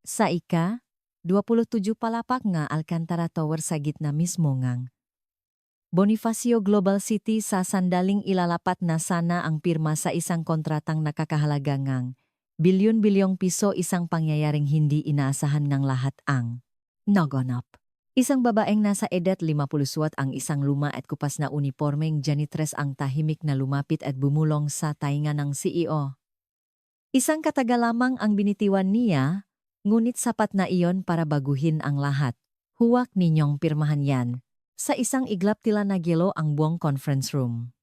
Sa ika, 27 palapak nga Alcantara Tower sa gitna mismo ngang Bonifacio Global City sa sandaling ilalapat na sana ang pirma sa isang kontratang nakakahalaga ngang bilyon-bilyong piso, isang pangyayaring hindi inaasahan ng lahat ang naganap. Isang babaeng nasa edad 50 ang isang luma at kupas na unipormeng janitress ang tahimik na lumapit at bumulong sa tainga ng CEO. Isang katagal lamang ang binitiwan niya, ngunit sapat na iyon para baguhin ang lahat. Huwag ninyong pirmahan yan. Sa isang iglap tila nagilo ang buong conference room.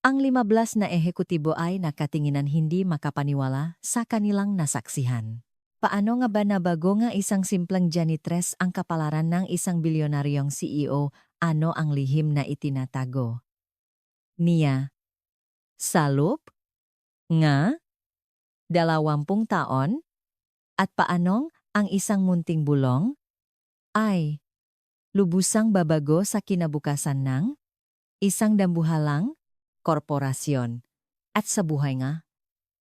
Ang 15 na ehekutibo ay nakatinginan hindi makapaniwala sa kanilang nasaksihan. Paano nga ba nabago nga isang simpleng janitress ang kapalaran ng isang bilyonaryong CEO? Ano ang lihim na itinatago niya sa loob nga 20 taon? At paanong ang isang munting bulong ay lubusang babago sa kinabukasan ng isang dambuhalang korporasyon? At sa buhay nga,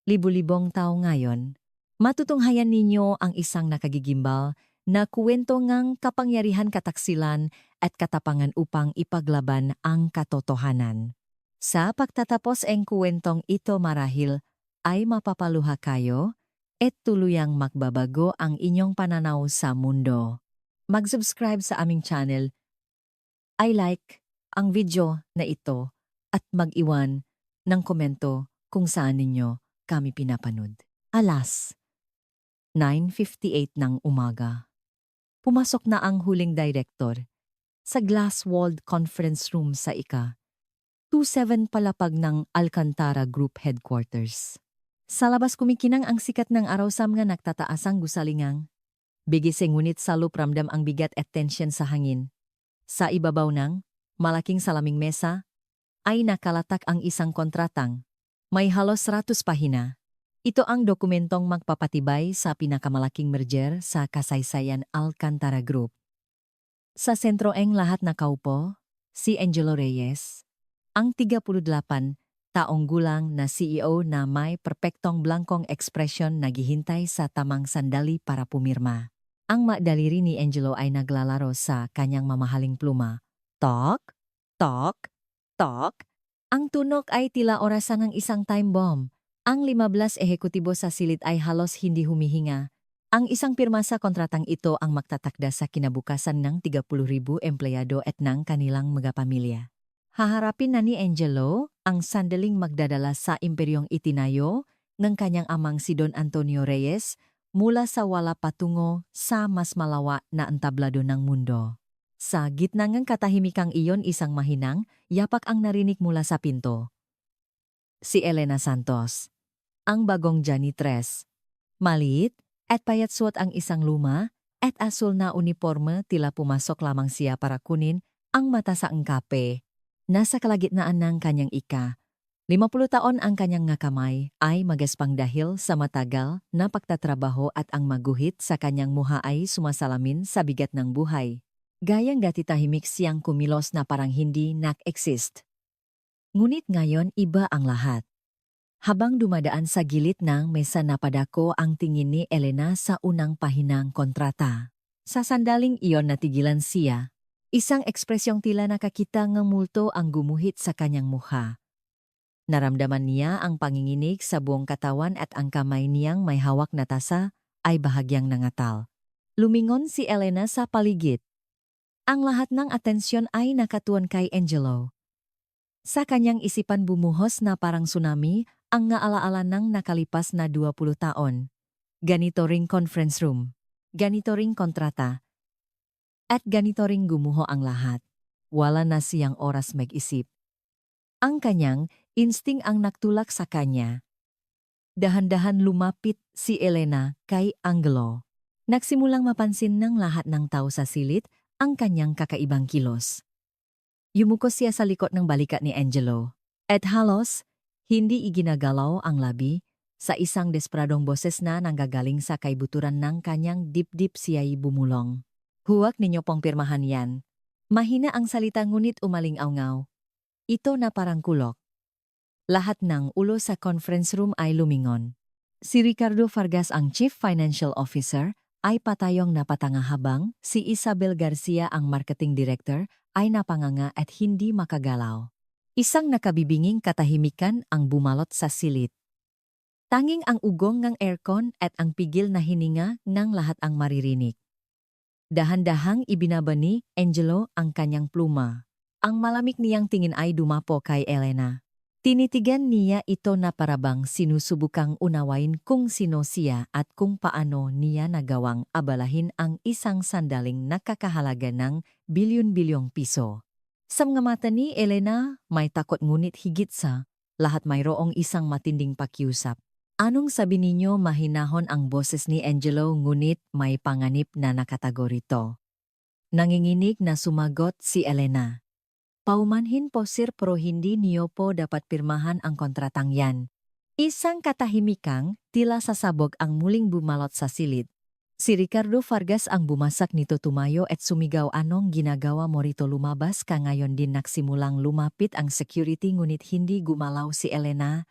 libu-libong tao ngayon, matutunghayan ninyo ang isang nakagigimbal na kuwento ngang kapangyarihan, kataksilan at katapangan upang ipaglaban ang katotohanan. Sa pagtatapos ang kuwentong ito marahil ay mapapaluha kayo at tuluyang magbabago ang inyong pananaw sa mundo. Mag-subscribe sa aming channel, i-like ang video na ito at mag-iwan ng komento kung saan ninyo kami pinapanood. Alas 9:58 ng umaga. Pumasok na ang huling director sa glass-walled conference room sa ika 27 palapag ng Alcantara Group Headquarters. Sa labas kumikinang ang sikat ng araw, sam nga nagtataasang gusalingang. Bigising ngunit sa loob ramdam ang bigat at tensyon sa hangin. Sa ibabaw ng malaking salaming mesa ay nakalatak ang isang kontratang may halos 100 pahina. Ito ang dokumentong magpapatibay sa pinakamalaking merger sa kasaysayan Alcantara Group. Sa sentro ang lahat nakaupo, si Angelo Reyes, ang 38 taong gulang na CEO na may perpektong blankong ekspresyon, naghihintay sa tamang sandali para pumirma. Ang daliri ni Angelo ay naglalaro sa kanyang mamahaling pluma. Tok, tok, tok. Ang tunog ay tila orasan ng isang time bomb. Ang 15 ehekutibo sa silid ay halos hindi humihinga. Ang isang pirma sa kontratang ito ang magtatakda sa kinabukasan ng 30,000 empleyado at ng kanilang mga pamilya. Haharapin na ni Angelo ang sandaling magdadala sa imperyong itinayo ng kanyang amang si Don Antonio Reyes mula sa wala patungo sa mas malawa na entablado ng mundo. Sa gitna ng katahimikang iyon, isang mahinang yapak ang narinig mula sa pinto. Si Elena Santos, ang bagong janitress. Maliit at payat, suot ang isang luma at asul na uniforme, tila pumasok lamang siya para kunin ang mata sa engkape. Nasa kalagitnaan ng kanyang ika, 50 taon, ang kanyang nga kamay ay magaspang dahil sa matagal na pagtatrabaho at ang maguhit sa kanyang muha ay sumasalamin sa bigat ng buhay. Gayang dati tahimik siyang kumilos na parang hindi nak-exist. Ngunit ngayon iba ang lahat. Habang dumadaan sa gilid ng mesa, napadako ang tingin ni Elena sa unang pahinang kontrata. Sa sandaling iyon natigilan siya. Isang ekspresyong tila nakakita ng multo ang gumuhit sa kanyang mukha. Naramdaman niya ang panginginig sa buong katawan at ang kamay niyang may hawak na tasa ay bahagyang nangatal. Lumingon si Elena sa paligid. Ang lahat ng atensyon ay nakatuon kay Angelo. Sa kanyang isipan bumuhos na parang tsunami ang ngaalaala ng nakalipas na 20 taon. Ganito ring conference room, ganito ring kontrata, at ganito ring gumuho ang lahat. Wala na siyang oras mag-isip. Ang kanyang insting ang nagtulak sa kanya. Dahan-dahan lumapit si Elena kay Angelo. Nagsimulang mapansin ng lahat ng tao sa silid ang kanyang kakaibang kilos. Yumuko siya sa likod ng balikat ni Angelo. At halos hindi iginagalaw ang labi. Sa isang desperadong boses na nanggagaling sa kaibuturan ng kanyang dibdib, siya'y bumulong. Huwag ninyo pong pirmahan yan. Mahina ang salita ngunit umaling-awngaw. Ito na parang kulok. Lahat ng ulo sa conference room ay lumingon. Si Ricardo Vargas, ang Chief Financial Officer, ay patayong napatanga habang si Isabel Garcia ang marketing director ay napanganga at hindi makagalaw. Isang nakabibinging katahimikan ang bumalot sa silid. Tanging ang ugong ng aircon at ang pigil na hininga ng lahat ang maririnig. Dahan-dahang ibinaba ni Angelo ang kanyang pluma. Ang malamig niyang tingin ay dumapo kay Elena. Tinitigan niya ito na parabang sinusubukang unawain kung sino siya at kung paano niya nagawang abalahin ang isang sandaling nakakahalaga ng bilyon-bilyong piso. Sa mga mata ni Elena, may takot ngunit higit sa lahat mayroong isang matinding pakiusap. Anong sabi ninyo? Mahinahon ang boses ni Angelo ngunit may panganib na nakatago rito. Nanginginig na sumagot si Elena. Paumanhin po sir pero hindi niyo po dapat pirmahan ang kontratang yan. Isang katahimikang tila sasabog ang muling bumalot sa silid. Si Ricardo Vargas ang bumasak nito tumayo at sumigaw, anong ginagawa mo rito? Lumabas ka ngayon din. Nagsimulang lumapit ang security ngunit hindi gumalaw si Elena.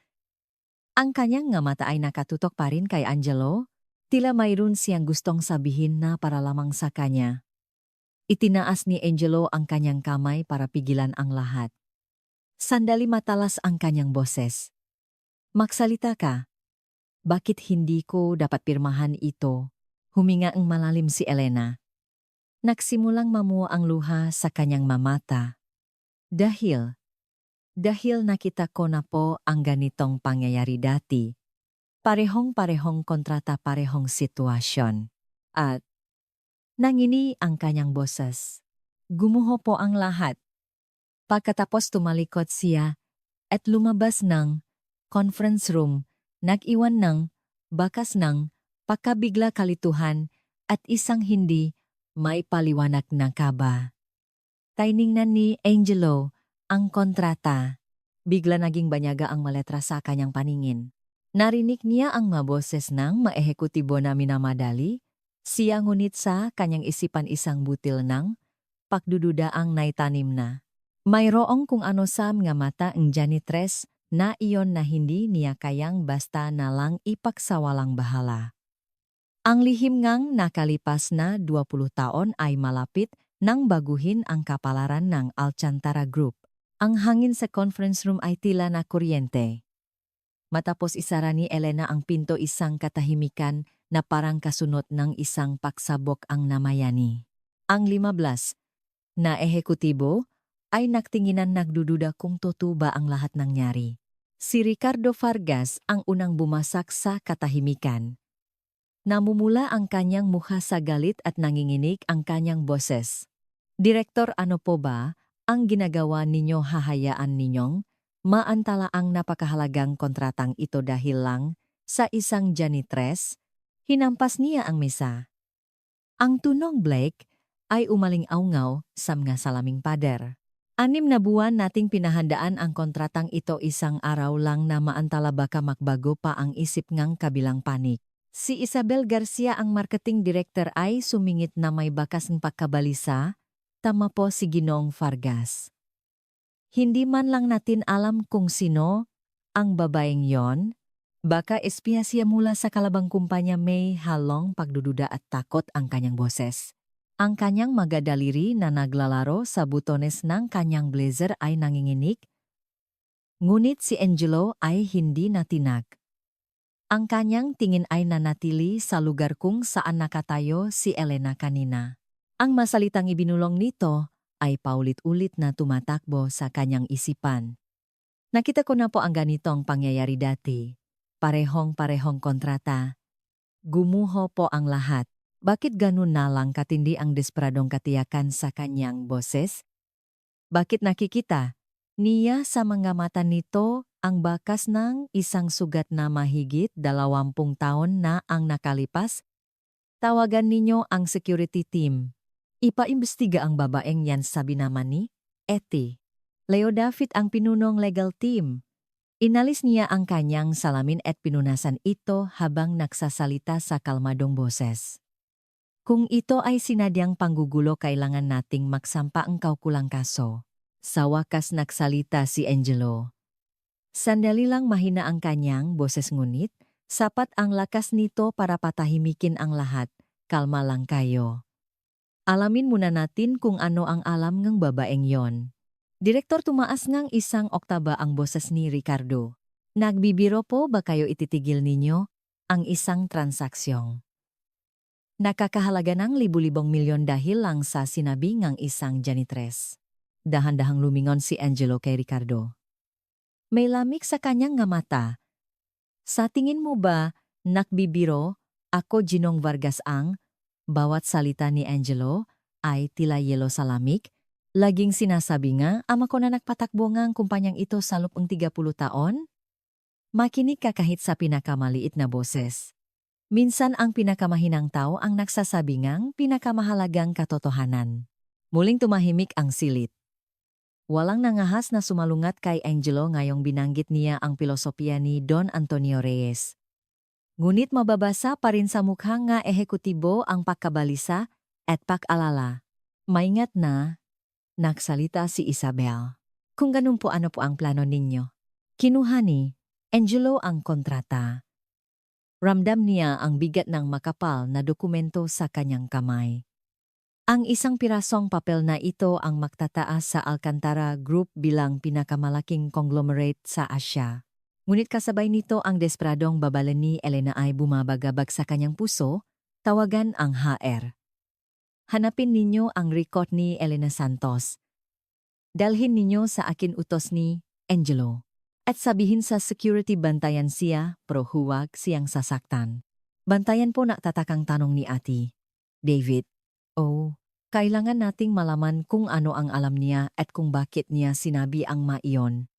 Ang kanyang nga mata ay nakatutok pa rin kay Angelo, tila mayroon siyang gustong sabihin na para lamang sa kanya. Itinaas ni Angelo ang kanyang kamay para pigilan ang lahat. Sandali matalas ang kanyang boses. Magsalita ka. Bakit hindi ko dapat pirmahan ito? Huminga ang malalim si Elena. Nagsimulang mamuo ang luha sa kanyang mamata. Dahil nakita ko na po ang ganitong pangyayari dati. Parehong-parehong kontrata, parehong sitwasyon. At nangini ang kanyang boses. Gumuho po ang lahat. Pagkatapos tumalikod siya at lumabas ng conference room, nag-iwan ng bakas ng pagkabigla, kalituhan at isang hindi may paliwanag na kaba. Tiningnan ni Angelo ang kontrata. Bigla naging banyaga ang maletra sa kanyang paningin. Narinig niya ang mga boses ng maehekutibo na minamadali. Siya ngunit sa kanyang isipan isang butil ng pagdududa ang naitanim na. Mayroong kung ano sa mga mata ang janitress na iyon na hindi niya kayang basta na lang ipagsawalang bahala. Ang lihim ngang nakalipas na 20 taon ay malapit nang baguhin ang kapalaran ng Alcantara Group. Ang hangin sa conference room ay tila na kuryente. Matapos isara ni Elena ang pinto, isang katahimikan na parang kasunod ng isang pagsabok ang namayani. Ang 15 na ehekutibo ay nagtinginan, nagdududa kung totoo ba ang lahat nangyari. Si Ricardo Vargas ang unang bumasak sa katahimikan. Namumula ang kanyang mukha sa galit at nanginginig ang kanyang boses. Direktor, ano po ba ang ginagawa ninyo? Hahayaan ninyong maantala ang napakahalagang kontratang ito dahil lang sa isang janitress? Hinampas niya ang mesa. Ang tunong Blake ay umaling-aungaw sa mga salaming pader. 6 na buwan nating pinahandaan ang kontratang ito, isang araw lang na maantala baka makbago pa ang isip ngang kabilang panik. Si Isabel Garcia ang marketing director ay sumingit na may bakas ng pagkabalisa. Tama po si Ginoong Vargas. Hindi man lang natin alam kung sino ang babaeng yon. Baka espiya siya mula sa kalabang kumpanya. May halong pagdududa at takot ang kanyang boses. Ang kanyang magadaliri na naglalaro sa butones ng kanyang blazer ay nanginginig. Ngunit si Angelo ay hindi natinag. Ang kanyang tingin ay nanatili sa lugar kung saan nakatayo si Elena kanina. Ang masalitang ibinulong nito ay paulit-ulit na tumatakbo sa kanyang isipan. Nakita ko na po ang ganitong pangyayari dati. Parehong-parehong kontrata. Gumuho po ang lahat. Bakit ganun na lang katindi ang desperadong katiyakan sa kanyang boses? Bakit nakikita niya sa mga mata nito ang bakas ng isang sugat na mahigit 20 taon na ang nakalipas? Tawagan ninyo ang security team. Ipaimbestiga ang babaeng yan, sabi naman ni Eti. Leo David ang pinunong legal team. Inalis niya ang kanyang salamin at pinunasan ito habang nagsasalita sa kalmadong boses. Kung ito ay sinadyang panggugulo, kailangan nating magsampa ang kaukulang kaso. Sa wakas nagsalita si Angelo. Sandali lang mahina ang kanyang boses ngunit sapat ang lakas nito para patahimikin ang lahat. kalma lang kayo. Alamin muna natin kung ano ang alam ng babaeng yon. Direktor tumaas ngang isang oktaba ang boses ni Ricardo. Nagbibiro po ba kayo ititigil ninyo ang isang transaksyon? Nakakahalaga ng libu-libong milyon dahil lang sa sinabi ng isang janitress. Dahan-dahang lumingon si Angelo kay Ricardo. May lamig sa kanyang nga mata. Sa tingin mo ba, nakbibiro, ako Ginong Vargas ang, bawat salita ni Angelo ay tila yelo sa lamig? Laging sinasabi nga, ama ko na nagpatakbo nga ang kumpanyang ito sa loob ng 30 taon? Makinig ka kahit sa pinakamaliit na boses. Minsan ang pinakamahinang tao ang nagsasabi ngang pinakamahalagang katotohanan. Muling tumahimik ang silit. Walang nangahas na sumalungat kay Angelo ngayong binanggit niya ang filosofiya ni Don Antonio Reyes. Ngunit mababasa pa rin sa mukha nga ehekutibo ang pagkabalisa at pag-alala. Maingat na, nagsalita si Isabel. Kung ganun po ano po ang plano ninyo? Kinuha ni Angelo ang kontrata. Ramdam niya ang bigat ng makapal na dokumento sa kanyang kamay. Ang isang pirasong papel na ito ang magtataas sa Alcantara Group bilang pinakamalaking conglomerate sa Asya. Ngunit kasabay nito ang desperadong babala ni Elena ay bumabagabag sa kanyang puso, tawagan ang HR. Hanapin ninyo ang record ni Elena Santos. Dalhin ninyo sa akin utos ni Angelo. At sabihin sa security bantayan siya, pero huwag siyang sasaktan. Bantayan po nagtatakang tanong ni Ate David. Oh, kailangan nating malaman kung ano ang alam niya at kung bakit niya sinabi ang maiyon.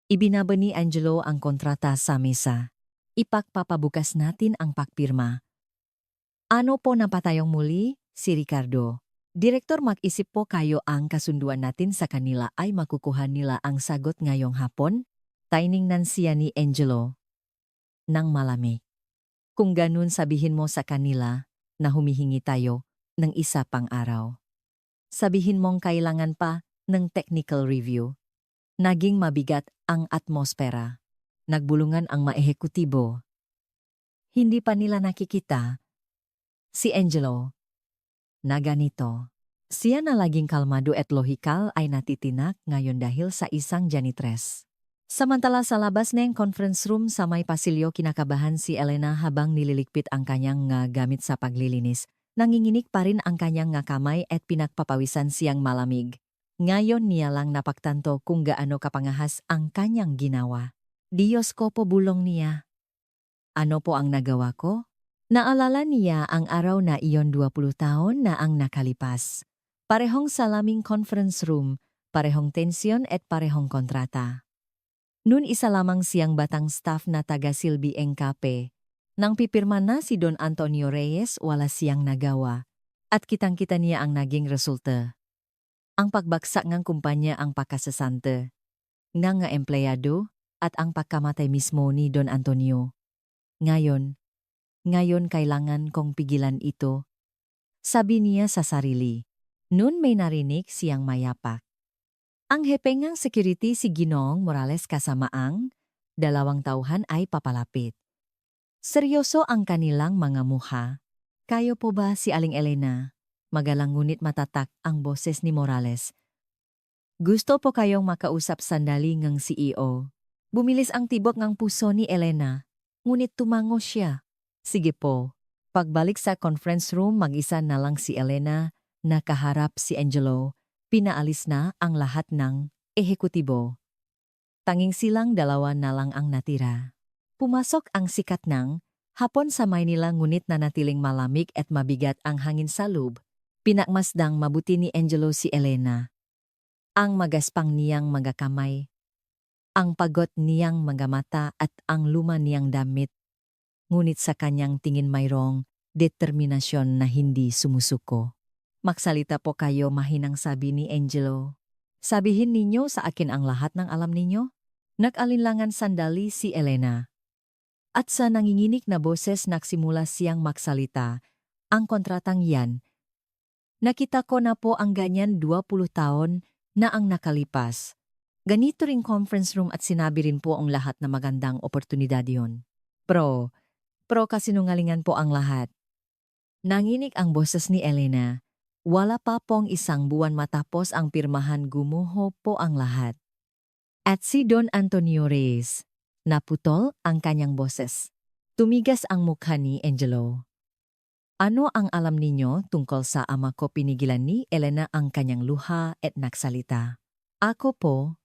Ibinaba ni Angelo ang kontrata sa mesa. Ipagpapabukas natin ang pakpirma. Ano po napatayong muli? Si Ricardo. Direktor, mag-isip po kayo ang kasunduan natin sa kanila ay makukuha nila ang sagot ngayong hapon? Tiningnan siya ni Angelo nang malamig. Kung ganun sabihin mo sa kanila na humihingi tayo ng isa pang araw. Sabihin mong kailangan pa ng technical review. Naging mabigat ang atmosfera. Nagbulungan ang maehekutibo. Hindi pa nila nakikita si Angelo na ganito. Siya na laging kalmado at lohikal ay natitinak ngayon dahil sa isang janitress. Samantala sa labas ng conference room sa may pasilyo kinakabahan si Elena habang nililigpit ang kanyang gamit sa paglilinis. Nanginginig pa rin ang kanyang kamay at pinagpapawisan siyang malamig. Ngayon niya lang napagtanto kung gaano kapangahas ang kanyang ginawa. Diyos ko po, bulong niya. Ano po ang nagawa ko? Naalala niya ang araw na iyon 20 taon na ang nakalipas. Parehong salaming conference room, parehong tensyon at parehong kontrata. Noon isa lamang siyang batang staff na taga-silbi engkape. Nang pipirma na si Don Antonio Reyes, wala siyang nagawa. At kitang-kita niya ang naging resulta. Ang pagbagsak ng kumpanya ang pakasasante. Nga empleyado at ang pagkamatay mismo ni Don Antonio. Ngayon kailangan kong pigilan ito. Sabi niya sa sarili. Noon may narinig siyang mayapak. Ang hepengang security si Ginoong Morales kasama ang 2 tauhan ay papalapit. Seryoso ang kanilang mga mukha. Kayo po ba si Aling Elena? Magalang ngunit matatak ang boses ni Morales. Gusto po kayong makausap sandali ng CEO. Bumilis ang tibok ng puso ni Elena. Ngunit tumango siya. Sige po. Pagbalik sa conference room mag-isa na lang si Elena, nakaharap si Angelo. Pinaalis na ang lahat ng ehekutibo. Tanging silang dalawa na lang ang natira. Pumasok ang sikat ng hapon sa Maynila ngunit nanatiling malamig at mabigat ang hangin sa loob. Pinakmasdang mabuti ni Angelo si Elena. Ang magaspang niyang mga kamay, ang pagod niyang mga mata at ang luma niyang damit. Ngunit sa kanyang tingin mayroong determinasyon na hindi sumusuko. Magsalita po kayo, mahinang sabi ni Angelo. Sabihin ninyo sa akin ang lahat ng alam ninyo? Nag-alinlangan sandali si Elena. At sa nanginginig na boses nagsimula siyang magsalita, ang kontratang yan. Nakita ko na po ang ganyan 20 taon na ang nakalipas. Ganito ring conference room at sinabi rin po ang lahat na magandang oportunidad yon. Pro kasinungalingan po ang lahat. Nanginig ang boses ni Elena. Wala pa pong isang buwan matapos ang pirmahan, gumuho po ang lahat. At si Don Antonio Reyes. Naputol ang kanyang boses. Tumigas ang mukha ni Angelo. Ano ang alam ninyo tungkol sa ama ko? Pinigilan ni Elena ang kanyang luha at nagsalita. Ako po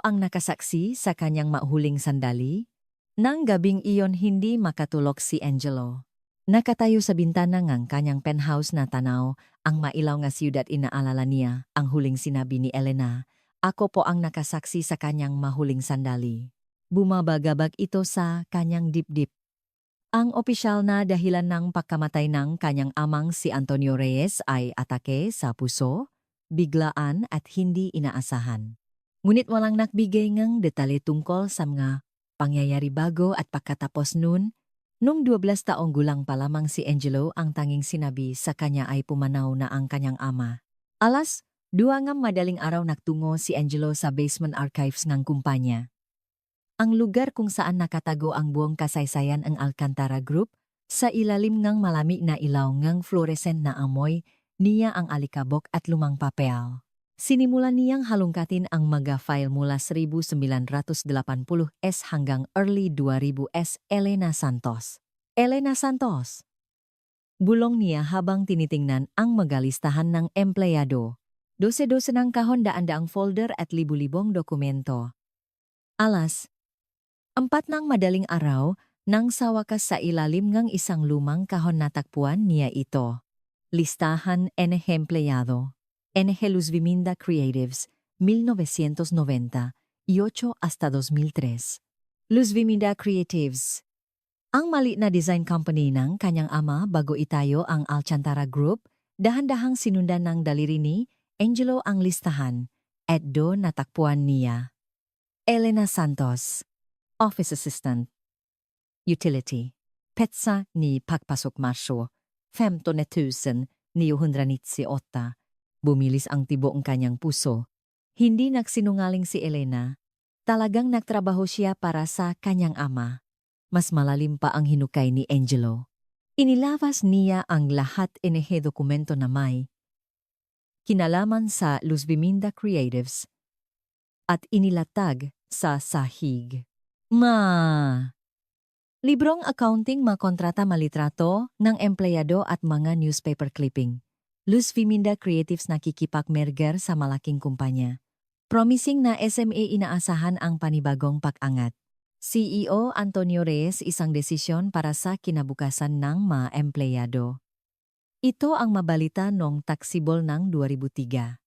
ang nakasaksi sa kanyang mahuling sandali. Nang gabing iyon hindi makatulog si Angelo. Nakatayo sa bintana ng kanyang penthouse na tanaw ang mailaw nga siyudad. Inaalala niya ang huling sinabi ni Elena. Ako po ang nakasaksi sa kanyang mahuling sandali. Bumabagabag ito sa kanyang dibdib. Ang opisyal na dahilan ng pagkamatay ng kanyang amang si Antonio Reyes ay atake sa puso, biglaan at hindi inaasahan. Ngunit walang nagbigay ng detalye tungkol sa mga pangyayari bago at pagkatapos nun. Nung 12 taong gulang pa lamang si Angelo, ang tanging sinabi sa kanya ay pumanaw na ang kanyang ama. Alas 2 ng madaling araw nagtungo si Angelo sa basement archives ng kumpanya. Ang lugar kung saan nakatago ang buong kasaysayan ng Alcantara Group. Sa ilalim ng malamig na ilaw ng fluorescent na amoy, niya ang alikabok at lumang papel. Sinimulan niyang halongkatin ang mga file mula 1980s hanggang early 2000s. Elena Santos. Elena Santos. Bulong niya habang tinitingnan ang mga listahan ng empleyado. Dose-dose ng kahon, daan-daang folder at libu-libong dokumento. Alas 4 ng madaling araw, nang sa wakas sa ilalim ng isang lumang kahon natagpuan niya ito. Listahan ng empleyado. NG Luz Viminda Creatives, 1998 hasta 2003. Luz Viminda Creatives. Ang maliit na design company ng kanyang ama bago itayo ang Alcantara Group, dahan-dahang sinundan ng daliri ni Angelo ang listahan, at doon natagpuan niya. Elena Santos. Office Assistant. Utility. Petsa ni pagpasok Marsyo. 15,998. Bumilis ang tibok ng kanyang puso. Hindi nagsinungaling si Elena. Talagang nagtrabaho siya para sa kanyang ama. Mas malalim pa ang hinukay ni Angelo. Inilabas niya ang lahat ng dokumento na may kinalaman sa Luz Viminda Creatives at inilatag sa sahig. Librong accounting, makontrata, malitrato ng empleyado at mga newspaper clipping. Luz Viminda Creatives nakikipag-merger sa malaking kumpanya. Promising na SME, inaasahan ang panibagong pag-angat. CEO Antonio Reyes, isang desisyon para sa kinabukasan ng mga empleyado. Ito ang mabalita noong taksibol ng 2003.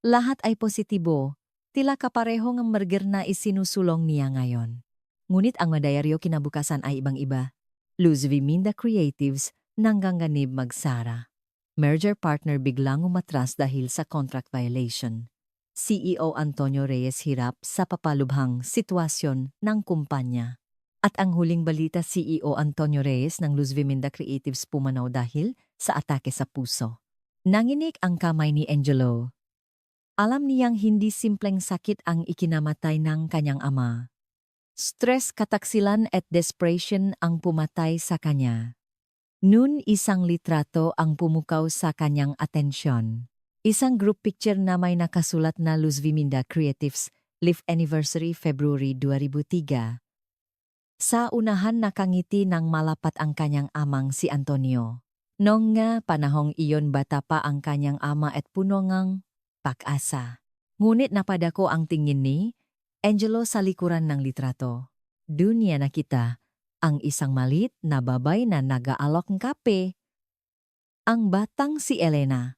Lahat ay positibo, tila kapareho ng merger na isinusulong niya ngayon. Ngunit ang madayaryo kinabukasan ay ibang-iba. Luz Viminda Creatives nangganganib magsara. Merger partner biglang umatras dahil sa contract violation. CEO Antonio Reyes hirap sa papalubhang sitwasyon ng kumpanya. At ang huling balita, CEO Antonio Reyes ng Luz Viminda Creatives pumanaw dahil sa atake sa puso. Nanginig ang kamay ni Angelo. Alam niyang hindi simpleng sakit ang ikinamatay ng kanyang ama. Stress, kataksilan at desperation ang pumatay sa kanya. Noon isang litrato ang pumukaw sa kanyang atensyon. Isang group picture na may nakasulat na Luz Viminda Creatives, Life Anniversary February 2003. Sa unahan nakangiti ng malapat ang kanyang amang si Antonio. Noong nga panahong iyon bata pa ang kanyang ama at puno ngang pag-asa. Ngunit napadako ang tingin ni Angelo sa likuran ng litrato. Doon niya nakita ang isang malit na babay na nag-aalok ng kape. Ang batang si Elena.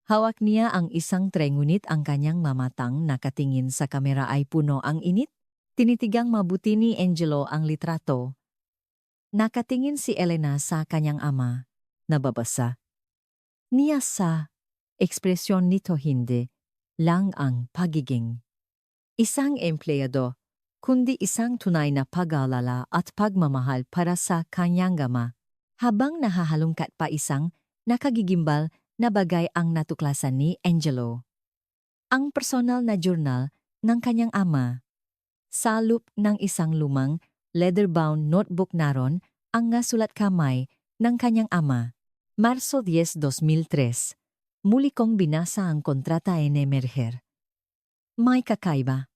Hawak niya ang isang tray, ngunit ang kanyang mamatang nakatingin sa kamera ay puno ang init. Tinitigang mabuti ni Angelo ang litrato. Nakatingin si Elena sa kanyang ama. Nababasa niya sa ekspresyon nito hindi lang ang pagiging isang empleyado, kundi isang tunay na pag-aalala at pagmamahal para sa kanyang ama. Habang nahahalungkat pa, isang nakagigimbal na bagay ang natuklasan ni Angelo. Ang personal na journal ng kanyang ama. Sa loob ng isang lumang leather-bound notebook naroon ang sulat kamay ng kanyang ama. Marso 10, 2003. Muli kong binasa ang kontrata en emerger. May kakaiba.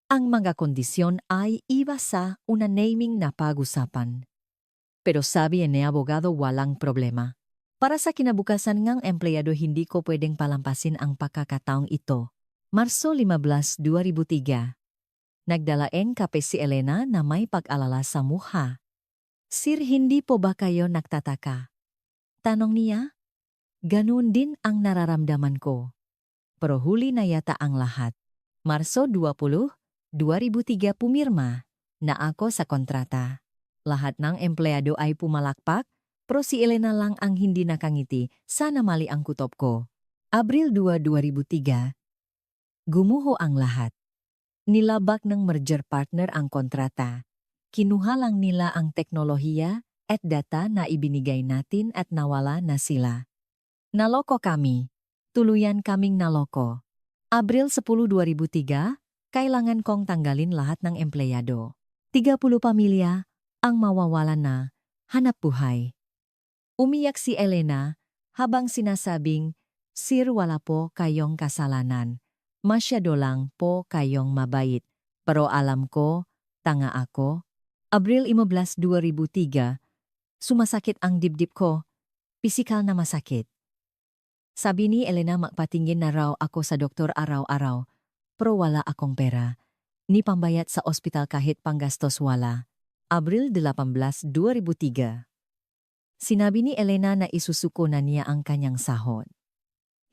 Ang mga kondisyon ay iba sa una naming na pag-usapan. Pero sabi ni abogado walang problema. Para sa kinabukasan ngang empleyado hindi ko pwedeng palampasin ang pagkakataong ito. Marso 15, 2003. Nagdalaeng kape si Elena na may pag-alala sa mukha. Sir, hindi po ba kayo nagtataka? Tanong niya. Ganun din ang nararamdaman ko. Pero huli na yata ang lahat. Marso 20, 2003 pumirma na ako sa kontrata. Lahat ng empleyado ay pumalakpak, pero si Elena lang ang hindi nakangiti, sana mali ang kutob ko. Abril 2, 2003. Gumuho ang lahat. Nilabak ng merger partner ang kontrata. Kinuha lang nila ang teknolohiya at data na ibinigay natin at nawala na sila. Naloko kami. Tuluyan kaming naloko. Abril 10, 2003, kailangan kong tanggalin lahat ng empleyado. 30 pamilya ang mawawalan na hanap buhay. Umiyak si Elena habang sinasabing, Sir, wala po kayong kasalanan. Masyado lang po kayong mabait. Pero alam ko, tanga ako. Abril 15, 2003, sumasakit ang dibdib ko. Pisikal na masakit. Sabi ni Elena magpatingin na raw ako sa doktor araw-araw. Pero wala akong pera. Ni pambayad sa ospital kahit panggastos wala. Abril 18, 2003. Sinabi ni Elena na isusuko na niya ang kanyang sahod.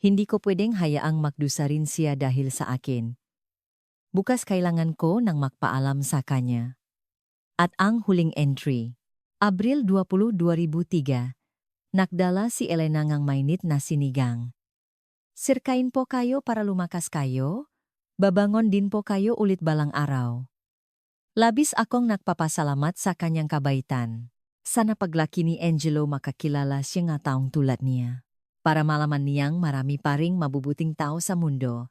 Hindi ko pwedeng hayaang magdusa rin siya dahil sa akin. Bukas kailangan ko nang magpaalam sa kanya. At ang huling entry. Abril 20, 2003. Nakdala si Elena ngang mainit na sinigang. Sir, kain po kayo para lumakas kayo? Babangon din po kayo ulit balang araw. Labis akong nagpapasalamat sa kanyang kabaitan. Sana paglaki ni Angelo makakilala siya nga taong tulad niya. Para malaman niyang marami pa ring mabubuting tao sa mundo.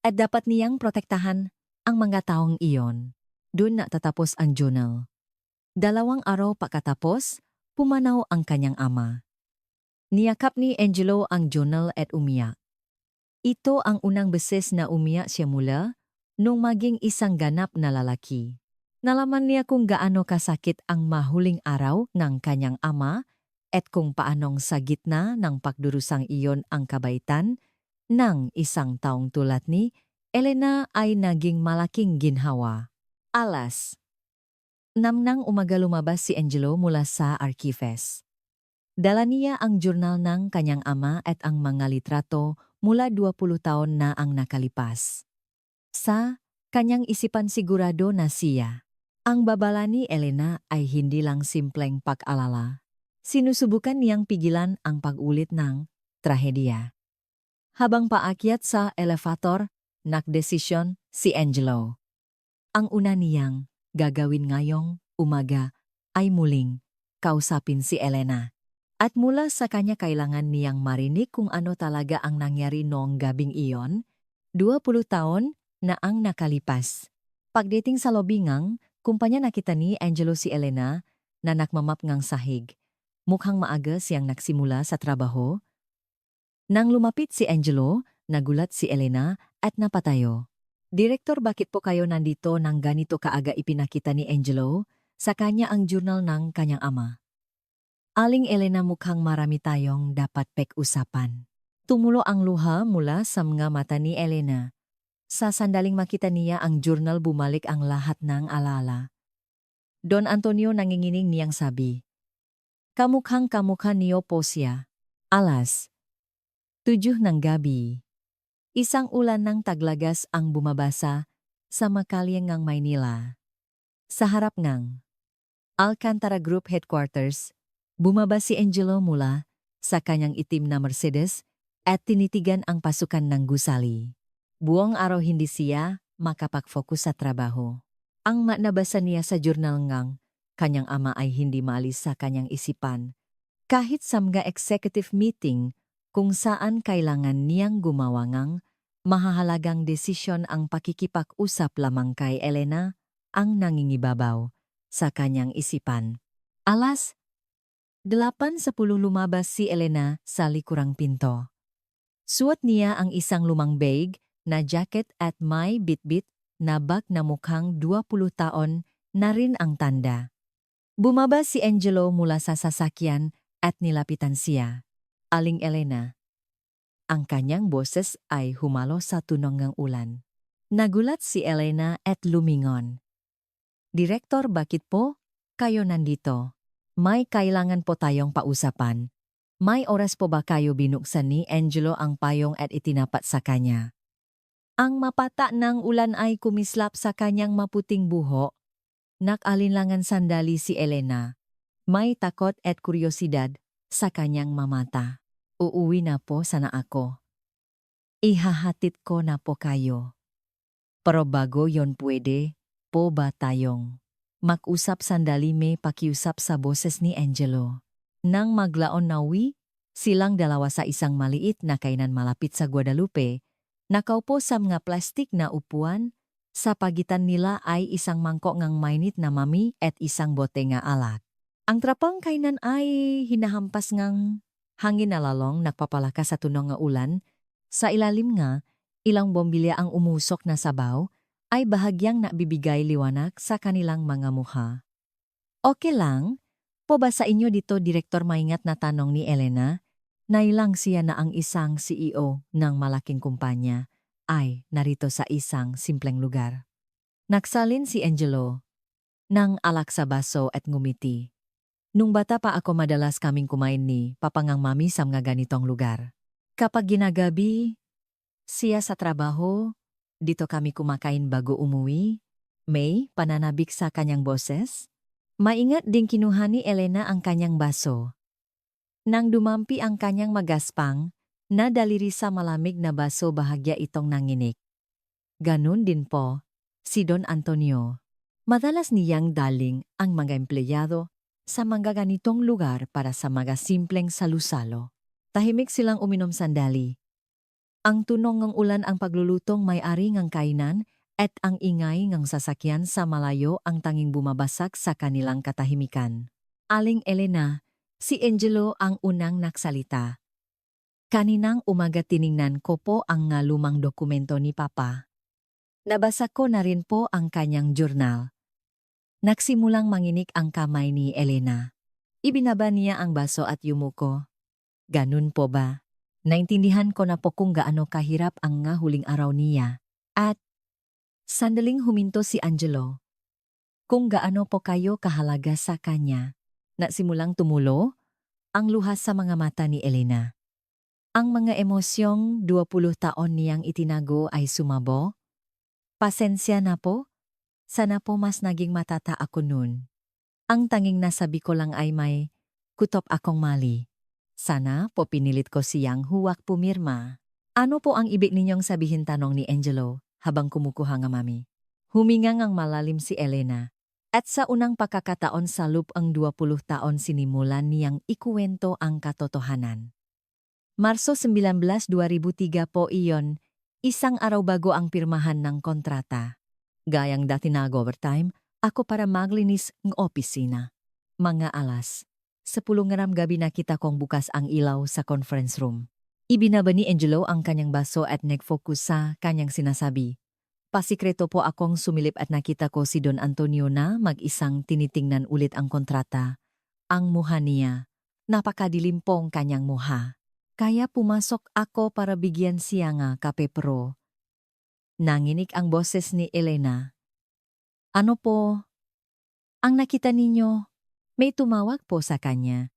At dapat niyang protektahan ang mga taong iyon. Doon na tatapos ang journal. 2 araw pagkatapos, pumanaw ang kanyang ama. Niyakap ni Angelo ang journal at umiyak. Ito ang unang beses na umiyak siya mula nung maging isang ganap na lalaki. Nalaman niya kung gaano kasakit ang mahuling araw ng kanyang ama at kung paanong sa gitna ng pagdurusang iyon ang kabaitan ng isang taong tulad ni Elena ay naging malaking ginhawa. Alas 6 ng umaga lumabas si Angelo mula sa archives. Dala niya ang jurnal ng kanyang ama at ang mga litrato mula 20 taon na ang nakalipas. Sa kanyang isipan sigurado na siya. Ang babala ni Elena ay hindi lang simpleng pag-alala. Sinusubukan niyang pigilan ang pag-ulit ng trahedya. Habang paakyat sa elevator, nagdesisyon si Angelo. Ang una niyang gagawin ngayong umaga ay muling kausapin si Elena. At mula sa kanya kailangan niyang marinig kung ano talaga ang nangyari noong gabing iyon, 20 taon na ang nakalipas. Pagdating sa lobby ngang, kumpanya nakita ni Angelo si Elena na nakmamap ngang sahig. Mukhang maaga siyang nagsimula sa trabaho. Nang lumapit si Angelo, nagulat si Elena at napatayo. Direktor, bakit po kayo nandito nang ganito kaaga? Ipinakita ni Angelo sa kanya ang jurnal ng kanyang ama. Aling Elena, mukhang marami tayong dapat pag-usapan. Tumulo ang luha mula sa mga mata ni Elena. Sa sandaling makita niya ang jurnal, bumalik ang lahat ng alala. Don Antonio, nanginginig niyang sabi. Kamukhang kamukha niyo po siya. Alas 7 ng gabi. Isang ulan ng taglagas ang bumabasa sa makalyang ngang Maynila. Sa harap ngang Alcantara Group Headquarters, bumaba si Angelo mula sa kanyang itim na Mercedes at tinitigan ang pasukan ng gusali. Buong araw hindi siya makapag-focus sa trabaho. Ang nabasa niya sa jurnal ngang kanyang ama ay hindi maalis sa kanyang isipan. Kahit sa mga executive meeting kung saan kailangan niyang gumawa ngang mahahalagang desisyon, ang pakikipag-usap lamang kay Elena ang nangingibabaw sa kanyang isipan. Alas 8:10 lumabas si Elena sa likurang pinto. Suot niya ang isang lumang bag na jacket at may bitbit na bag na mukhang 20 taon na rin ang tanda. Bumaba si Angelo mula sa sasakyan at nilapitan siya. Aling Elena. Ang kanyang boses ay humalo sa tunog ng ulan. Nagulat si Elena at lumingon. Direktor, bakit po kayo nandito? May kailangan po tayong pausapan. May oras po ba kayo? Binuksan ni Angelo ang payong at itinapat sa kanya. Ang mapata ng ulan ay kumislap sa kanyang maputing buhok. Nakalinlangan sandali si Elena. May takot at kuryosidad sa kanyang mamata. Uuwi na po sana ako. Ihahatid ko na po kayo. Pero bago yon pwede po ba tayong mag-usap sandali? May pakiusap sa boses ni Angelo. Nang maglaon nawi, silang dalawa sa isang maliit na kainan malapit sa Guadalupe, nakaupo sa mga plastik na upuan. Sa pagitan nila ay isang mangkok ngang mainit na mami at isang bote nga alat. Ang trapang kainan ay hinahampas ngang hangin na lalong nagpapalakas sa tunog nga ulan. Sa ilalim nga, ilang bombilya ang umusok na sabaw ay bahagyang nabibigay liwanag sa kanilang mga mukha. Okay lang? Po ba sa inyo dito, Direktor? Maingat na tanong ni Elena. Nailang siya na ang isang CEO ng malaking kumpanya ay narito sa isang simpleng lugar. Nagsalin si Angelo ng alak sa baso at ngumiti. Nung bata pa ako, madalas kaming kumain ni papangang mami sa mga ganitong lugar. Kapag ginagabi siya sa trabaho, dito kami kumakain bago umuwi. May pananabik sa kanyang boses. Maingat ding kinuha ni Elena ang kanyang baso. Nang dumampi ang kanyang magaspang, na daliri sa malamig na baso, bahagya itong nanginik. Ganun din po si Don Antonio. Madalas niyang daling ang mga empleyado sa mga ganitong lugar para sa mga simpleng salusalo. Tahimik silang uminom sandali. Ang tunog ng ulan, ang paglulutong may-ari ng kainan at ang ingay ng sasakyan sa malayo ang tanging bumabasag sa kanilang katahimikan. Aling Elena, si Angelo ang unang nagsalita. Kaninang umaga tiningnan ko po ang nga lumang dokumento ni Papa. Nabasa ko na rin po ang kanyang journal. Nagsimulang manginik ang kamay ni Elena. Ibinaba niya ang baso at yumuko. Ganun po ba? Naintindihan ko na po kung gaano kahirap ang nga huling araw niya. At sandaling huminto si Angelo. Kung gaano po kayo kahalaga sa kanya. Nasimulang tumulo ang luha sa mga mata ni Elena. Ang mga emosyong 20 taon niyang itinago ay sumabo. Pasensya na po. Sana po mas naging matata ako nun. Ang tanging nasabi ko lang ay may kutop akong mali. Sana po pinilit ko siyang huwag pumirma. Ano po ang ibig ninyong sabihin, tanong ni Angelo habang kumukuha nga mami. Huminga ngang malalim si Elena. At sa unang pagkakataon sa loob ang 20 taon sinimulan niyang ikuwento ang katotohanan. Marso 19, 2003 po iyon, isang araw bago ang pirmahan ng kontrata. Gayang dati na overtime, ako para maglinis ng opisina. Mga alas 10 gabi nakita kong bukas ang ilaw sa conference room. Ibinaba ni Angelo ang kanyang baso at nag-focus sa kanyang sinasabi. Pasikreto po akong sumilip at nakita ko si Don Antonio na mag-isang tinitingnan ulit ang kontrata. Ang mukha niya, napakadilim pong kanyang mukha. Kaya pumasok ako para bigyan siya nga kape, pero nanginig ang boses ni Elena. Ano po? Ang nakita ninyo? May tumawag po sa kanya.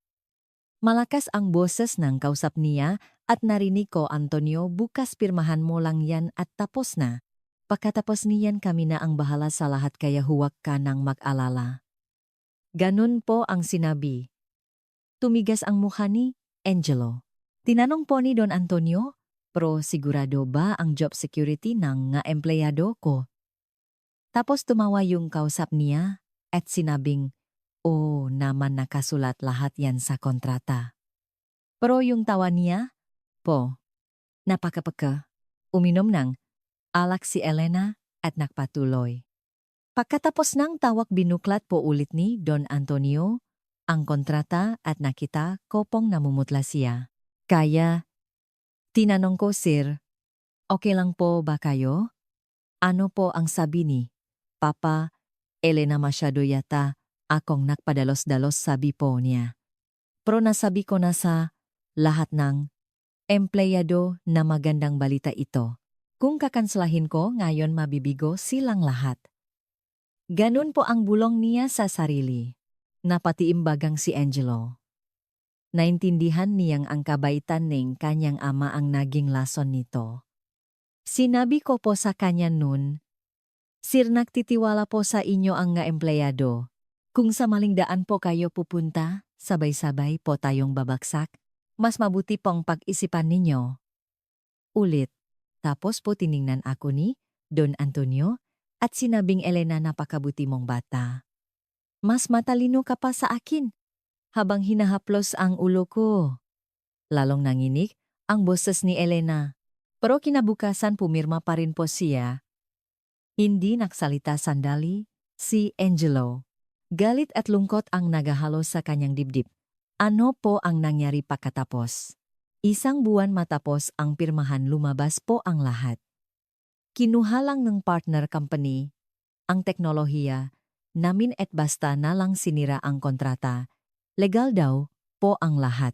Malakas ang boses ng kausap niya at narinig ko, Antonio, bukas pirmahan mo lang yan at tapos na. Pagkatapos niyan kami na ang bahala sa lahat, kaya huwag ka nang mag-alala. Ganun po ang sinabi. Tumigas ang mukha ni Angelo. Tinanong po ni Don Antonio, pero sigurado ba ang job security ng nga empleyado ko? Tapos tumawa yung kausap niya at sinabing, "Oh, naman nakasulat lahat yan sa kontrata." Pero yung tawa niya, po, napakapaka. Uminom ng alak si Elena at nagpatuloy. Pagkatapos ng tawag, binuklat po ulit ni Don Antonio ang kontrata at nakita ko pong namumutla siya. Kaya, tinanong ko, Sir, okay lang po ba kayo? Ano po ang sabi ni Papa? Elena, masyado yata akong nakpadalos-dalos, sabi po niya. Pero nasabi ko na sa lahat ng empleyado na magandang balita ito. Kung kakanslahin ko ngayon, mabibigo silang lahat. Ganun po ang bulong niya sa sarili. Napatiimbagang si Angelo. Naintindihan niyang ang kabaitan ng kanyang ama ang naging lason nito. Sinabi ko po sa kanya nun, Sir, nagtitiwala po sa inyo ang nga empleyado. Kung sa maling daan po kayo pupunta, sabay-sabay po tayong babagsak. Mas mabuti pong pag-isipan ninyo. Ulit. Tapos po tiningnan ako ni Don Antonio at sinabing, Elena, napakabuti mong bata. Mas matalino ka pa sa akin. Habang hinahaplos ang ulo ko. Lalong nanginig ang boses ni Elena. Pero kinabukasan pumirma pa rin po siya. Hindi nagsalita sandali si Angelo. Galit at lungkot ang nagahalo sa kanyang dibdib. Ano po ang nangyari pagkatapos? Isang buwan matapos ang pirmahan, lumabas po ang lahat. Kinuha lang ng partner company ang teknolohiya namin at basta na lang sinira ang kontrata. Legal daw po ang lahat.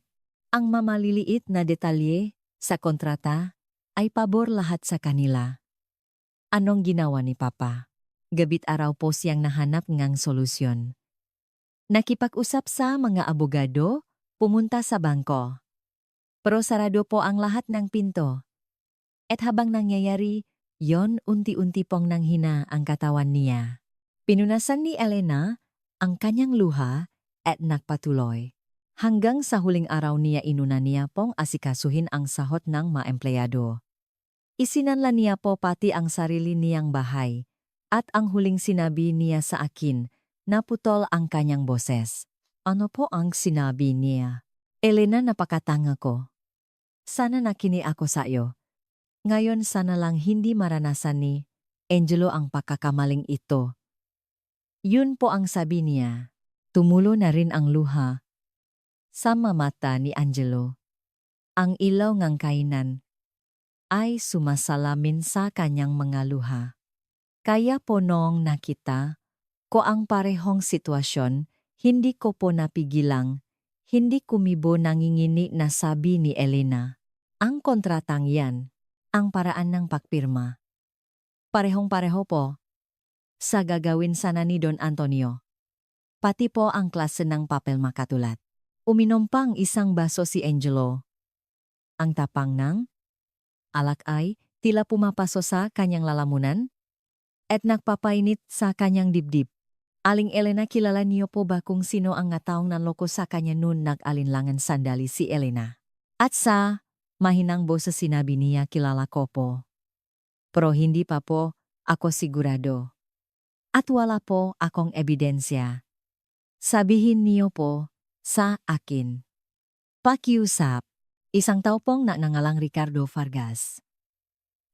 Ang mamaliliit na detalye sa kontrata ay pabor lahat sa kanila. Anong ginawa ni Papa? Gabit araw po siyang nahanap ngang solusyon. Nakipag-usap sa mga abogado, pumunta sa bangko. Pero sarado po ang lahat ng pinto. At habang nangyayari, yon unti-unti pong nanghina ang katawan niya. Pinunasan ni Elena ang kanyang luha at nagpatuloy. Hanggang sa huling araw niya, inuna niya pong asikasuhin ang sahot ng mga empleyado. Isinanla niya po pati ang sarili niyang bahay, at ang huling sinabi niya sa akin, naputol ang kanyang boses. Ano po ang sinabi niya? Elena, napakatanga ko. Sana nakini ako sa iyo. Ngayon sana lang hindi maranasan ni Angelo ang pagkakamaling ito. Yun po ang sabi niya. Tumulo na rin ang luha sa mata ni Angelo. Ang ilaw ng kainan ay sumasalamin sa kanyang mga luha. Kaya po noong nakita ko ang parehong sitwasyon, hindi ko po napigilang, hindi kumibo, nangingini na sabi ni Elena. Ang kontratang yan, ang paraan ng pagpirma. Parehong-pareho po sa gagawin sana ni Don Antonio. Pati po ang klase ng papel makatulad. Uminom pang isang baso si Angelo. Ang tapang ng alak ay tila pumapaso sa kanyang lalamunan at nagpapainit sa kanyang dibdib. Aling Elena, kilala niyo po ba kung sino ang nga taong nanloko sa kanya noon? Nag-alinlangan sandali si Elena. At sa mahinang boses sinabi niya, kilala ko po. Pero hindi pa po ako sigurado. At wala po akong ebidensya. Sabihin niyo po sa akin. Pakiusap. Isang tao pong nangalang Ricardo Vargas.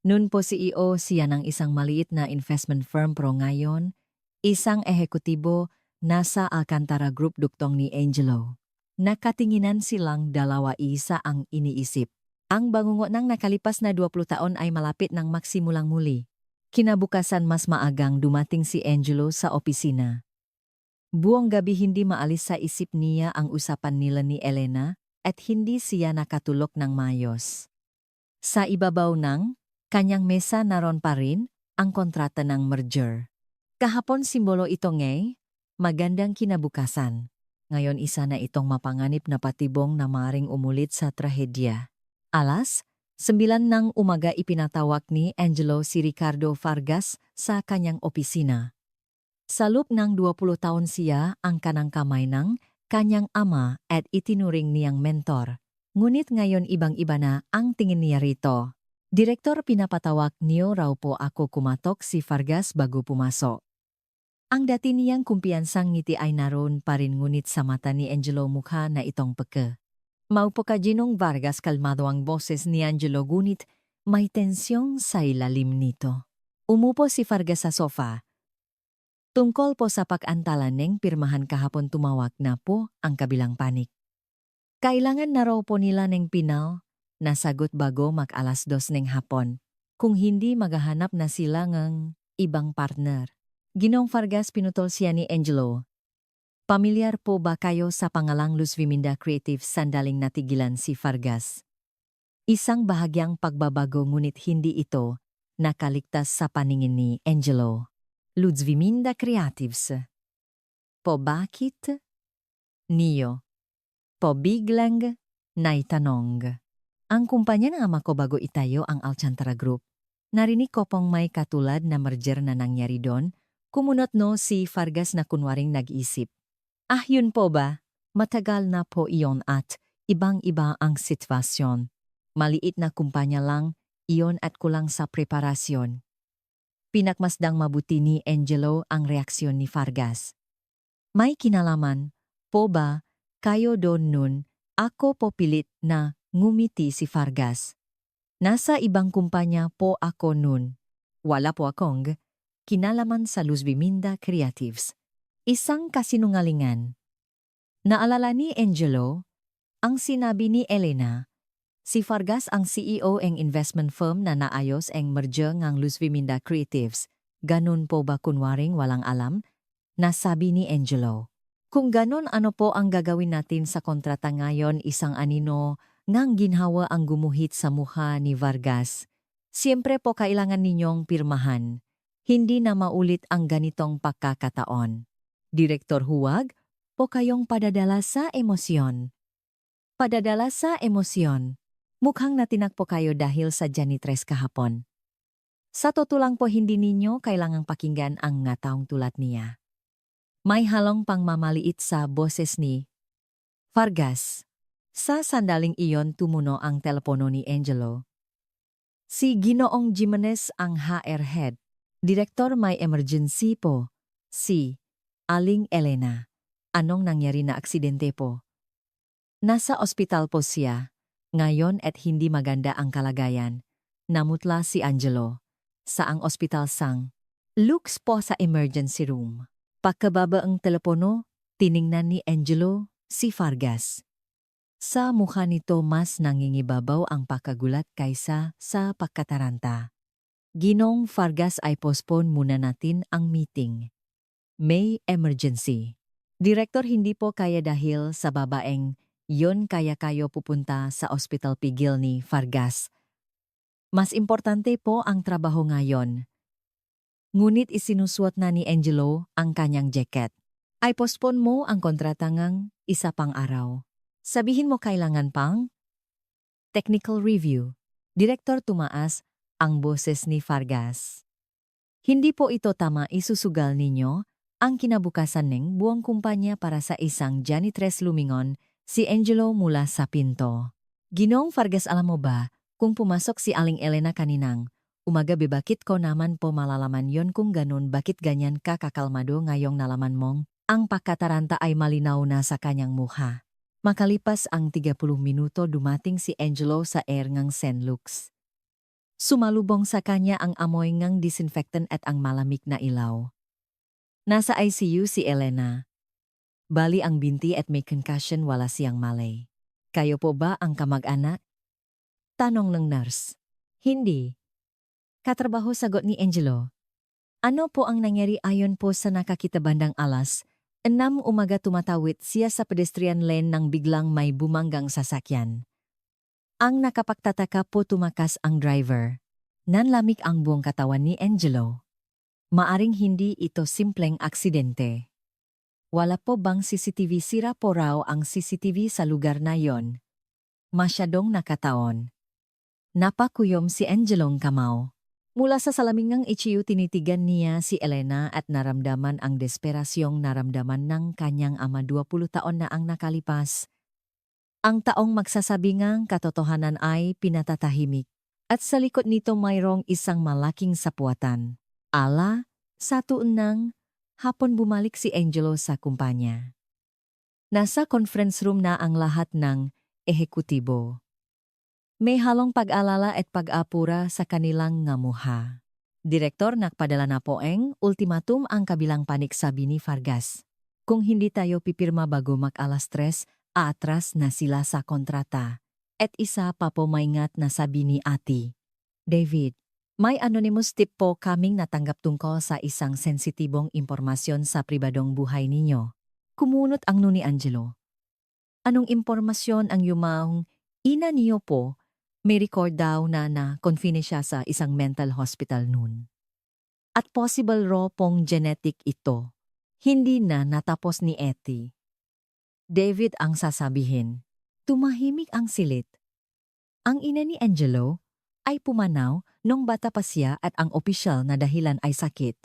Noon po CEO siya ng isang maliit na investment firm, pero ngayon, isang ehekutibo nasa Alcantara Group, duktong ni Angelo. Nakatinginan silang dalawa, isa ang iniisip. Ang bangungo ng nakalipas na 20 taon ay malapit ng maksimulang muli. Kinabukasan mas maagang dumating si Angelo sa opisina. Buong gabi hindi maalis sa isip niya ang usapan nila ni Elena, at hindi siya nakatulog ng maayos. Sa ibabaw ng kanyang mesa naroon pa rin ang kontrata ng merger. Kahapon simbolo ito ngay, magandang kinabukasan. Ngayon isa na itong mapanganib na patibong na maring umulit sa trahedya. Alas 9 ng umaga ipinatawag ni Angelo si Ricardo Vargas sa kanyang opisina. Sa loob ng 20 taon siya ang kanang kamay ng kanyang ama at itinuring niyang mentor. Ngunit ngayon ibang-iba na ang tingin niya rito. Direktor, pinapatawag niyo raw po ako, kumatok si Vargas bago pumasok. Ang dati niyang kumpiyansang ngiti ay naroon pa rin, ngunit sa mata ni Angelo mukha na itong peke. Maupo ka, Ginong Vargas, kalmado ang boses ni Angelo, ngunit may tensyong sa ilalim nito. Umupo si Vargas sa sofa. Tungkol po sa pag-antalan ng pirmahan kahapon tumawag na po ang kabilang panik. Kailangan na raw po nila ng pinal na sagot bago mag-alas 2 ng hapon. Kung hindi maghahanap na sila ng ibang partner. Ginong Fargas pinutol siya ni Angelo. Pamilyar po ba kayo sa pangalang Luz Viminda Creative sandaling natigilan si Fargas? Isang bahagyang pagbabago ngunit hindi ito nakaligtas sa paningin ni Angelo. Luz Viminda Creatives. Po bakit? Niyo. Po biglang naitanong. Ang kumpanya ng ama ko bago itayo ang Alcantara Group. Narinig ko pong may katulad na merger na nangyari doon. Kumunot no si Fargas na kunwaring nag-isip. Ah yun po ba? Matagal na po iyon at ibang-iba ang sitwasyon. Maliit na kumpanya lang, iyon at kulang sa preparasyon. Pinakmasdang mabuti ni Angelo ang reaksyon ni Fargas. May kinalaman po ba kayo doon nun? Ako po pilit na ngumiti si Fargas. Nasa ibang kumpanya po ako nun. Wala po akong kinalaman sa Luz Viminda Creatives. Isang kasinungalingan. Naalala ni Angelo ang sinabi ni Elena. Si Fargas ang CEO ng investment firm na naayos ang merger ng Luz Viminda Creatives. Ganun po ba kunwaring walang alam? Nasabi ni Angelo. Kung ganun ano po ang gagawin natin sa kontrata ngayon isang anino ngang ginhawa ang gumuhit sa mukha ni Vargas. Siyempre po kailangan ninyong pirmahan. Hindi na maulit ang ganitong pagkakataon. Direktor huwag po kayong padadala sa emosyon. Padadala sa emosyon. Mukhang natinak po kayo dahil sa janitress kahapon. Sa totoo lang po hindi ninyo kailangang pakinggan ang ngataong tulad niya. May halong pangmamaliit sa boses ni Fargas. Sa sandaling iyon tumuno ang telepono ni Angelo. Si Ginoong Jimenez ang HR head. Direktor may emergency po. Si Aling Elena. Anong nangyari na aksidente po? Nasa ospital po siya. Ngayon at hindi maganda ang kalagayan. Namutla si Angelo. Saang ospital sang? Lux po sa emergency room. Pagkababa ang telepono, tiningnan ni Angelo si Fargas. Sa mukha nito mas nangingibabaw ang pagkagulat kaysa sa pagkataranta. Ginong Fargas ay postpone muna natin ang meeting. May emergency. Direktor hindi po kaya dahil sa babaeng yon kaya kayo pupunta sa ospital pigil ni Fargas. Mas importante po ang trabaho ngayon. Ngunit isinusuot na ni Angelo ang kanyang jacket. Ay postpone mo ang kontratangang isa pang araw. Sabihin mo kailangan pang technical review. Direktor tumaas ang boses ni Fargas. Hindi po ito tama isusugal ninyo ang kinabukasan ng buong kumpanya para sa isang janitress lumingon. Si Angelo mula sa pinto. Ginong Fargas alam mo ba, kung pumasok si Aling Elena kaninang, umaga bakit ko naman po malalaman yon kung ganun bakit ganyan ka kakalmado ngayong nalaman mong ang pagkataranta ay malinaw na sa kanyang mukha. Makalipas ang 30 minuto dumating si Angelo sa air ngang St. Luke's. Sumalubong sa kanya ang amoy ngang disinfectant at ang malamig na ilaw. Nasa ICU si Elena. Bali ang binti at may concussion wala siyang malay. Kayo po ba ang kamag-anak? Tanong ng nurse. Hindi. Katrabaho sagot ni Angelo. Ano po ang nangyari ayon po sa nakakita bandang alas? 6 umaga tumatawid siya sa pedestrian lane nang biglang may bumanggang sasakyan. Ang nakapagtataka po tumakas ang driver. Nanlamig ang buong katawan ni Angelo. Maaring hindi ito simpleng aksidente. Wala po bang CCTV? Sira po raw ang CCTV sa lugar na yon. Masyadong nakataon. Napakuyom si Angelong kamao. Mula sa salamin ng ichiyu tinitigan niya si Elena at naramdaman ang desperasyong naramdaman ng kanyang ama 20 taon na ang nakalipas. Ang taong magsasabi ngang katotohanan ay pinatatahimik. At sa likod nito mayroong isang malaking sapwatan. Ala, sa tuon ng hapon bumalik si Angelo sa kumpanya. Nasa conference room na ang lahat ng ehekutibo. May halong pag-alala at pag-apura sa kanilang ngamuha. Direktor nagpadala na poeng ultimatum ang kabilang panik, sabi ni Vargas. Kung hindi tayo pipirma bago mag-alas 3, aatras na sila sa kontrata. At isa pa po maingat na sabi ni Ate David. May anonymous tip po kaming natanggap tungkol sa isang sensitibong impormasyon sa pribadong buhay ninyo. Kumunot ang ni Angelo. Anong impormasyon ang yumang ina niyo po? May record daw na confine siya sa isang mental hospital noon. At possible raw pong genetic ito. Hindi na natapos ni Etty. David ang sasabihin. Tumahimik ang silit. Ang ina ni Angelo ay pumanaw nung bata pa siya at ang opisyal na dahilan ay sakit.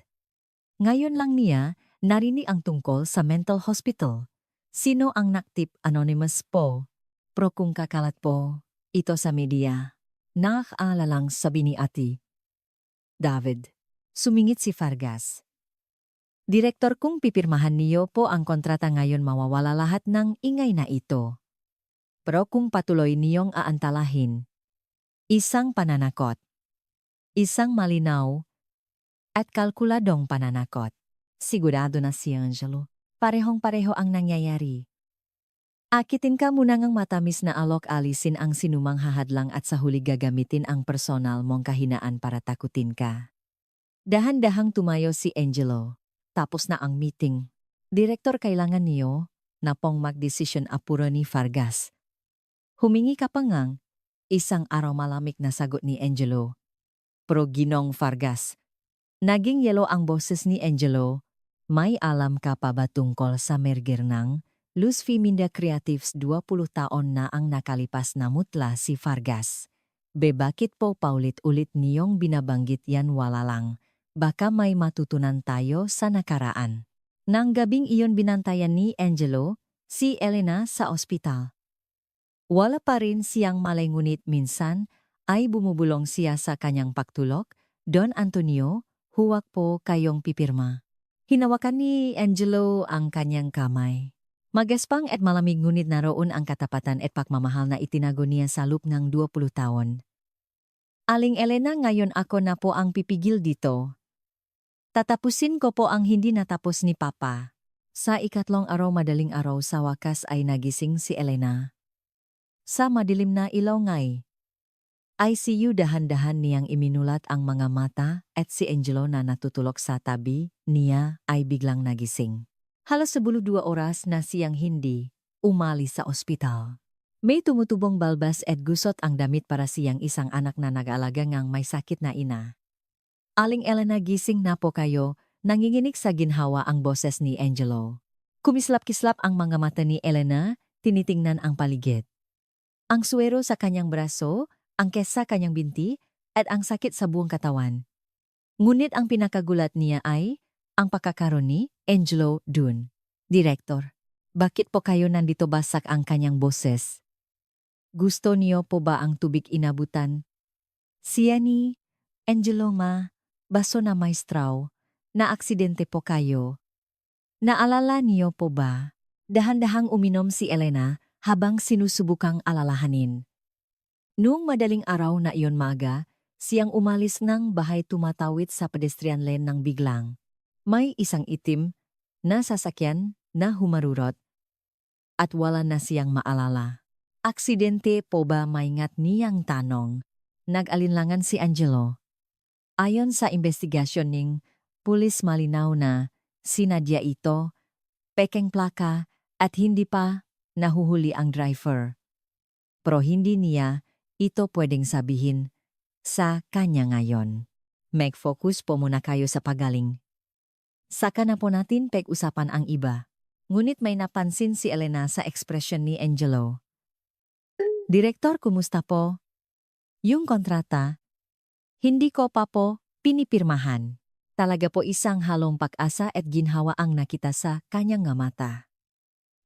Ngayon lang niya narinig ang tungkol sa mental hospital. Sino ang naktip? Anonymous po. Pro kung kakalat po, ito sa media. Nakakaalalang sabi ni Ate David. Sumingit si Vargas. Direktor, kung pipirmahan niyo po ang kontrata ngayon, mawawala lahat ng ingay na ito. Pero kung patuloy niyong aantalahin, isang pananakot, isang malinaw at kalkuladong pananakot. Sigurado na si Angelo. Parehong-pareho ang nangyayari. Akitin ka muna ngang matamis na alok, alisin ang sinumang hahadlang at sa huli gagamitin ang personal mong kahinaan para takutin ka. Dahan-dahang tumayo si Angelo. Tapos na ang meeting. Direktor, kailangan niyo na pong mag-desisyon, apuro ni Vargas. Humingi ka pa ngang isang araw, malamig na sagot ni Angelo. Pro Ginong Vargas. Naging yelo ang boses ni Angelo. May alam ka pa ba tungkol sa merger ng Luz Feminda Creatives? 20 taon na ang nakalipas, na mutla si Vargas. Bakit po paulit-ulit niyong binabanggit yan? Wala lang. Baka may matutunan tayo sa nakaraan. Nang gabing iyon, binantayan ni Angelo si Elena sa ospital. Wala pa rin siyang malay, ngunit minsan ay bumubulong siya sa kanyang pagtulog. Don Antonio, huwag po kayong pipirma. Hinawakan ni Angelo ang kanyang kamay. Magaspang at malamig, ngunit naroon ang katapatan at pagmamahal na itinago niya sa loob ng 20 taon. Aling Elena, ngayon ako na po ang pipigil dito. Tatapusin ko po ang hindi natapos ni Papa. Sa ikatlong araw, madaling araw, sa wakas ay nagising si Elena. Sa madilim na ilaw nga'y ICU, dahan-dahan niyang iminulat ang mga mata at si Angelo na natutulog sa tabi niya ay biglang nagising. Halos 12 oras na siyang hindi umalis sa ospital. May tumutubong balbas at gusot ang damit para siyang isang anak na nag-aalaga ngang may sakit na ina. Aling Elena, gising na po kayo, nanginginig sa ginhawa ang boses ni Angelo. Kumislap-kislap ang mga mata ni Elena, tinitingnan ang paligid. Ang suwero sa kanyang braso, ang kesa kanyang binti, at ang sakit sa buong katawan. Ngunit ang pinakagulat niya ay ang pagkakaroon ni Angelo dun. Direktor, bakit po kayo nandito? Basak ang kanyang boses. Gusto niyo po ba ang tubig? Inabutan siya ni Angelo. Baso na may straw, na aksidente po kayo. Naalala niyo po ba? Dahan-dahang uminom si Elena habang sinusubukang alalahanin. Noong madaling araw na iyon, maga, siyang umalis ng bahay, tumatawid sa pedestrian lane nang biglang may isang itim na sasakyan na humarurot at wala na siyang maalala. Aksidente po ba? Maingat niyang tanong. Nag-alinlangan si Angelo. Ayon sa investigasyon ng pulis, malinaw na sinadya ito, pekeng plaka at hindi pa nahuhuli ang driver. Pero hindi niya ito pwedeng sabihin sa kanya ngayon. Mag-focus po muna kayo sa pagaling. Saka na po natin pag-usapan ang iba. Ngunit may napansin si Elena sa ekspresyon ni Angelo. Direktor, kumusta po? Yung kontrata, hindi ko pa po pinipirmahan. Talaga po isang halong pag-asa at ginhawa ang nakita sa kanyang mata.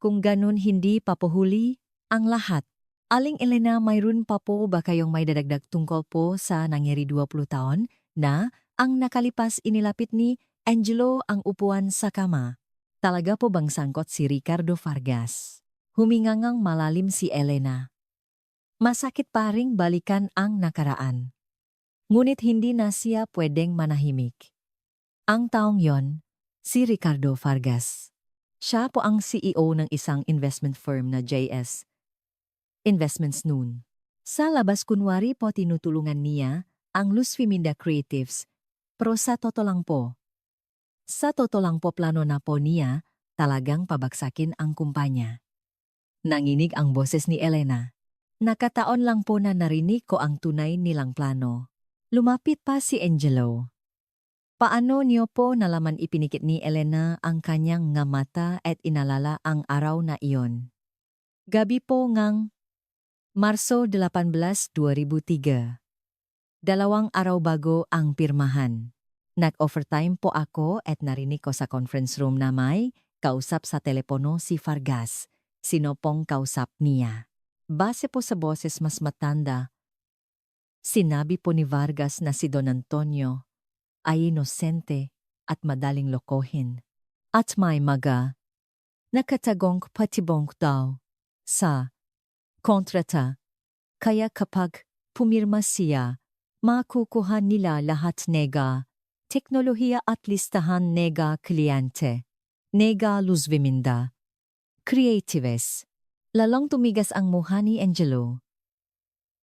Kung ganun, hindi pa po huli ang lahat. Aling Elena, mayroon pa po ba kayong may dadagdag tungkol po sa nangyari 20 taon na ang nakalipas? Inilapit ni Angelo ang upuan sa kama. Talaga po bang sangkot si Ricardo Vargas? Humingangang malalim si Elena. Masakit pa ring balikan ang nakaraan. Ngunit hindi na siya pwedeng manahimik. Ang taong yon, si Ricardo Vargas. Siya po ang CEO ng isang investment firm na JS Investments noon. Sa labas kunwari po tinutulungan niya ang Luz Viminda Creatives, pero sa totoo lang po. Sa totoo lang po plano na po niya talagang pabagsakin ang kumpanya. Nanginig ang boses ni Elena. Nakataon lang po na narinig ko ang tunay nilang plano. Lumapit pa si Angelo. Paano niyo po nalaman ipinikit ni Elena ang kanyang nga mata at inalala ang araw na iyon? Gabi po ngang Marso 18, 2003. 2 araw bago ang pirmahan. Nag-overtime po ako at narinig ko sa conference room na may kausap sa telepono si Vargas. Sino pong kausap niya? Base po sa boses mas matanda, sinabi po ni Vargas na si Don Antonio ay inosente at madaling lokohin. At may nakatagong patibong daw sa kontrata. Kaya kapag pumirma siya, makukuha nila lahat nega, teknolohiya at listahan nega kliyente, nega Luz Viminda, Creatives. Lalong tumigas ang mukha ni Angelo.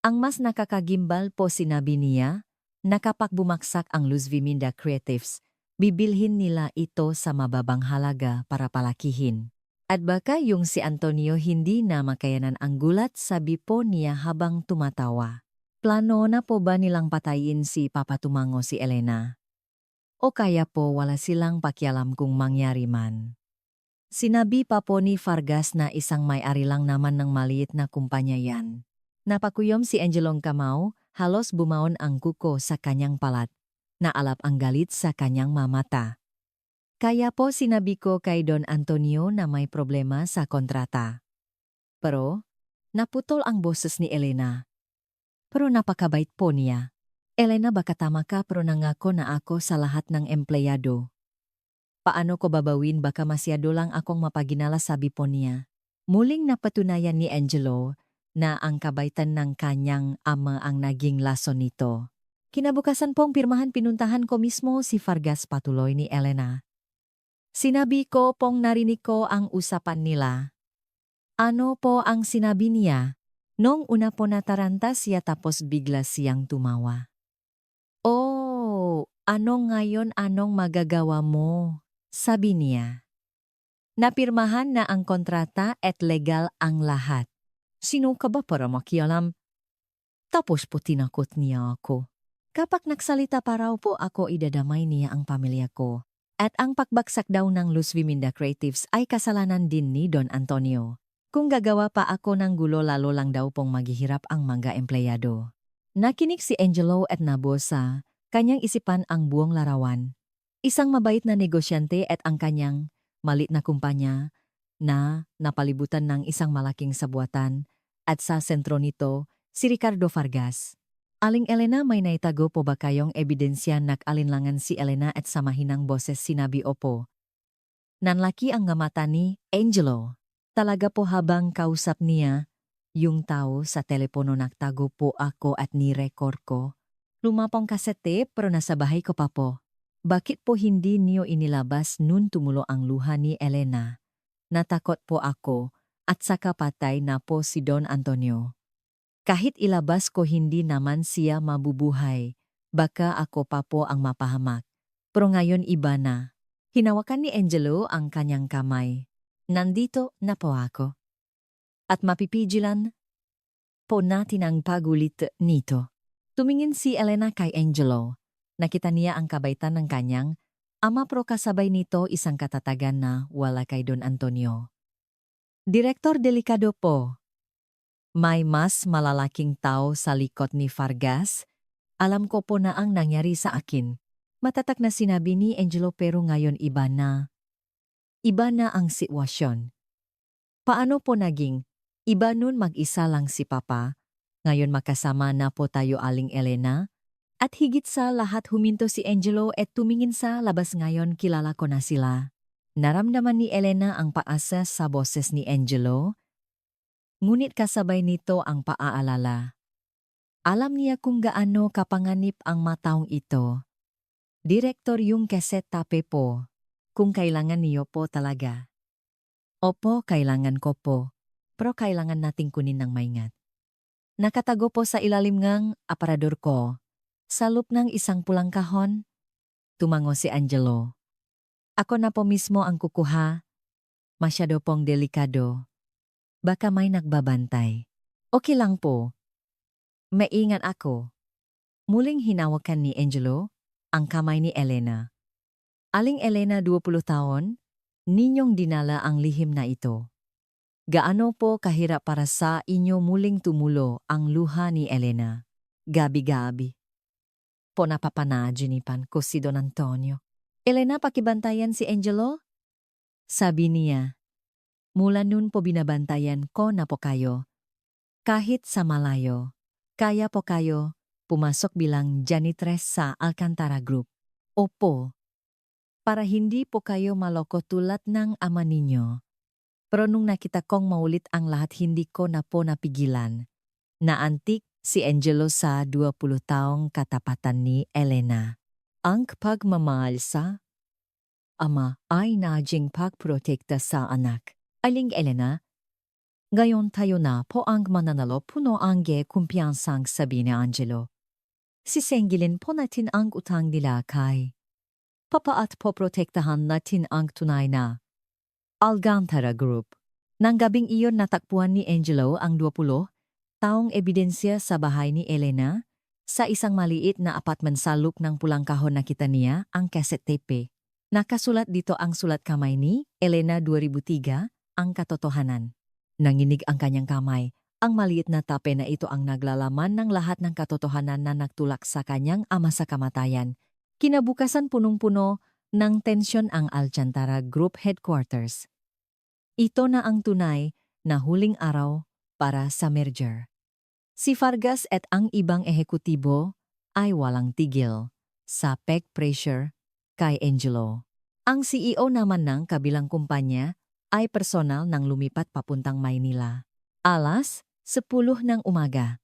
Ang mas nakakagimbal po sinabi niya, na kapag bumagsak ang Luz Viminda Creatives, bibilhin nila ito sa mababang halaga para palakihin. At baka yung si Antonio hindi na makayanan ang gulat, sabi po niya habang tumatawa. Plano na po ba nilang patayin si Papa Tumango si Elena? O kaya po wala silang pakialam kung mangyari man? Sinabi pa po ni Vargas na isang may-ari lang naman ng maliit na kumpanya yan. Napakuyom si Angelong Kamau, halos bumaon ang kuko sa kanyang palat. Naalap ang galit sa kanyang mamata. Kaya po sinabi ko kay Don Antonio na may problema sa kontrata. Pero, naputol ang boses ni Elena. Pero napakabait po niya. Elena, baka tama ka pero nangako na ako sa lahat ng empleyado. Paano ko babawin, baka masyado lang akong mapaginala, sabi po niya. Muling napatunayan ni Angelo na ang kabaitan ng kanyang ama ang naging lason nito. Kinabukasan pong pirmahan, pinuntahan ko mismo si Vargas, patuloy ni Elena. Sinabi ko pong narinig ko ang usapan nila. Ano po ang sinabi niya? Nung una po nataranta siya tapos bigla siyang tumawa. Oh, ano ngayon, anong magagawa mo? Sabi niya. Napirmahan na ang kontrata at legal ang lahat. Sino ka ba para makialam? Tapos po tinakot niya ako. Kapag nagsalita pa raw po ako, idadamay niya ang pamilya ko. At ang pagbagsak daw ng Luz Viminda Creatives ay kasalanan din ni Don Antonio. Kung gagawa pa ako ng gulo, lalo lang daw pong maghihirap ang mga empleyado. Nakinig si Angelo at nabosa, kanyang isipan ang buong larawan. Isang mabait na negosyante at ang kanyang malit na kumpanya na napalibutan ng isang malaking sabuatan at sa sentro nito si Ricardo Vargas. Aling Elena, may naitago po ba kayong ebidensya? Nag-alinlangan si Elena at sa mahinang boses sinabi opo. Nanlaki ang mata ni Angelo. Talaga po habang kausap niya, yung tao sa telepono, nagtago po ako at ni-record ko. Lumapang kasete pero nasa bahay ko pa po. Bakit po hindi niyo inilabas nun? Tumulo ang luha ni Elena. Natakot po ako at saka patay na po si Don Antonio. Kahit ilabas ko hindi naman siya mabubuhay, baka ako pa po ang mapahamak. Pero ngayon iba na. Hinawakan ni Angelo ang kanyang kamay. Nandito na po ako. At mapipigilan po natin ang pagulit nito. Tumingin si Elena kay Angelo. Nakita niya ang kabaitan ng kanyang ama, pero kasabay nito isang katatagan na wala kay Don Antonio. Direktor, delikado po. May mas malalaking tao sa likod ni Vargas. Alam ko po na ang nangyari sa akin. Matatak na sinabi ni Angelo, pero ngayon iba na. Iba na ang sitwasyon. Paano po naging iba nun? Mag-isa lang si Papa. Ngayon makasama na po tayo, Aling Elena. At higit sa lahat, huminto si Angelo at tumingin sa labas. Ngayon kilala ko na sila. Naramdaman ni Elena ang paasa sa boses ni Angelo. Ngunit kasabay nito ang paaalala. Alam niya kung gaano kapanganib ang mataong ito. Direktor yung keset tape po. Kung kailangan niyo po talaga. Opo, kailangan ko po. Pero kailangan nating kunin ng maingat. Nakatago po sa ilalim ng aparador ko. Sa loob ng isang pulang kahon, tumango si Angelo. Ako na po mismo ang kukuha. Masyado pong delikado. Baka may nagbabantay. Okay lang po. Maingat ako. Muling hinawakan ni Angelo ang kamay ni Elena. Aling Elena 20 taon, ninyong dinala ang lihim na ito. Gaano po kahirap para sa inyo muling tumulo ang luha ni Elena. Gabi-gabi. Po napapanaginipan ko si Don Antonio. Elena, pakibantayan si Angelo? Sabi niya. Mula nun po binabantayan ko na po kayo. Kahit sa malayo, kaya po kayo pumasok bilang janitress sa Alcantara Group. Opo. Para hindi po kayo maloko tulad ng ama ninyo. Pero nung nakita kong maulit ang lahat hindi ko na po napigilan. Naantik si Angelo sa 20 taong katapatan ni Elena. Ang pagmamahal sa ama ay naging pagprotekta sa anak. Aling Elena, ngayon tayo na po ang mananalo puno ang kumpiyansang sabi ni Angelo. Sisengilin po natin ang utang nila kay Papa at poprotektahan natin ang tunay na Alcantara Group. Nang gabing iyon natakpuan ni Angelo ang 20 taong ebidensya sa bahay ni Elena sa isang maliit na apartment sa loob ng pulang kahon nakita niya ang cassette tape. Nakasulat dito ang sulat kamay ni Elena 2003, ang katotohanan. Nanginig ang kanyang kamay. Ang maliit na tape na ito ang naglalaman ng lahat ng katotohanan na nagtulak sa kanyang ama sa kamatayan. Kinabukasan punong-puno ng tensyon ang Alcantara Group Headquarters. Ito na ang tunay na huling araw para sa merger. Si Vargas at ang ibang ehekutibo ay walang tigil sa peg pressure kay Angelo. Ang CEO naman ng kabilang kumpanya ay personal nang lumipat papuntang Maynila. Alas 10 ng umaga.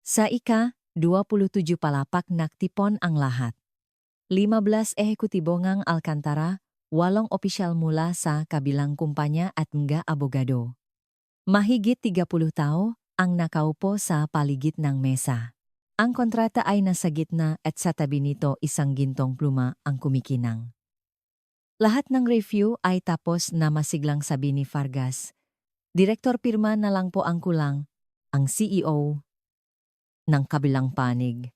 Sa ika-27 palapag naktipon ang lahat. 15 ehekutibo ngang Alcantara, 8 opisyal mula sa kabilang kumpanya at mga abogado. Mahigit 30 tao ang nakaupo sa paligid ng mesa. Ang kontrata ay nasa gitna at sa tabi nito isang gintong pluma ang kumikinang. Lahat ng review ay tapos na masiglang sabi ni Vargas. Direktor pirma na lang po ang kulang, ang CEO ng kabilang panig.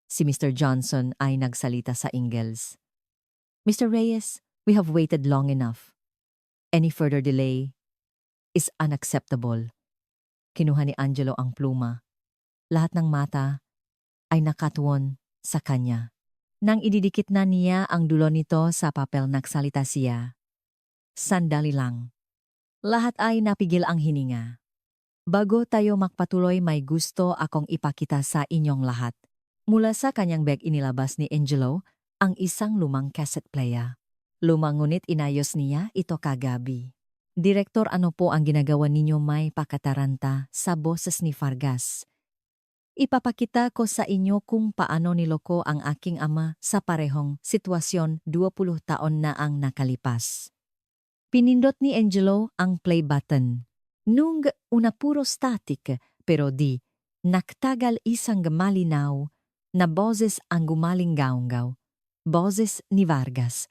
Si Mr. Johnson ay nagsalita sa Ingles. Mr. Reyes, we have waited long enough. Any further delay is unacceptable. Kinuha ni Angelo ang pluma. Lahat ng mata ay nakatuon sa kanya. Nang ididikit na niya ang dulo nito sa papel, nagsalita siya. Sandali lang. Lahat ay napigil ang hininga. Bago tayo magpatuloy, may gusto akong ipakita sa inyong lahat. Mula sa kanyang bag inilabas ni Angelo ang isang lumang cassette player. Lumang ngunit inayos niya ito kagabi. Direktor, ano po ang ginagawa ninyo? May pakataranta sa boses ni Vargas. Ipapakita ko sa inyo kung paano niloko ang aking ama sa parehong sitwasyon 20 taon na ang nakalipas. Pinindot ni Angelo ang play button. Nung una puro static, pero di naktagal isang malinaw na boses ang gumaling gaunggaw. Boses ni Vargas.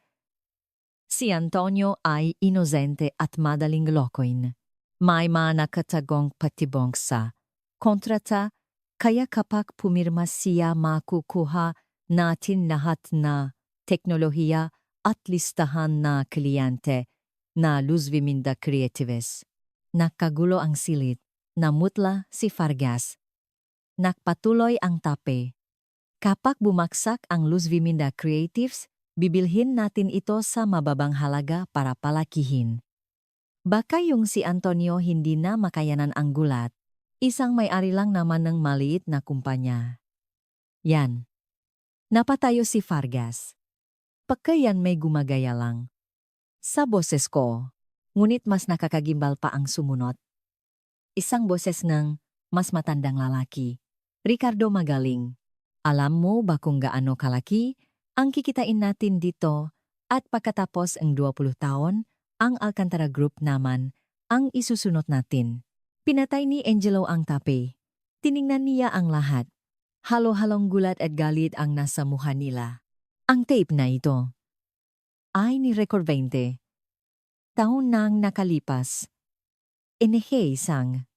Si Antonio ay inosente at madaling lokoin. May mga nakatagong patibong sa kontrata, kaya kapag pumirma siya makukuha natin lahat na teknolohiya at listahan na kliyente na Luz Viminda Creatives. Nakagulo ang silid, namutla si Vargas. Nakpatuloy ang tape. Kapag bumaksak ang Luz Viminda Creatives, bibilhin natin ito sa mababang halaga para palakihin. Baka yung si Antonio hindi na makayanan ang gulat, isang may-ari lang naman ng maliit na kumpanya. Yan. Napatayo si Vargas. Pagkayan may gumagaya lang. Sa boses ko, ngunit mas nakakagimbal pa ang sumunod. Isang boses ng mas matandang lalaki. Ricardo Magaling, alam mo ba kung gaano kalaki ang kikitain natin dito at pagkatapos ang 20 taon, ang Alcantara Group naman ang isusunod natin. Pinatay ni Angelo ang tape. Tiningnan niya ang lahat. Halo-halong gulat at galit ang nasa mukha nila. Ang tape na ito ay ni Record 20. Taon nang nakalipas. NG isang.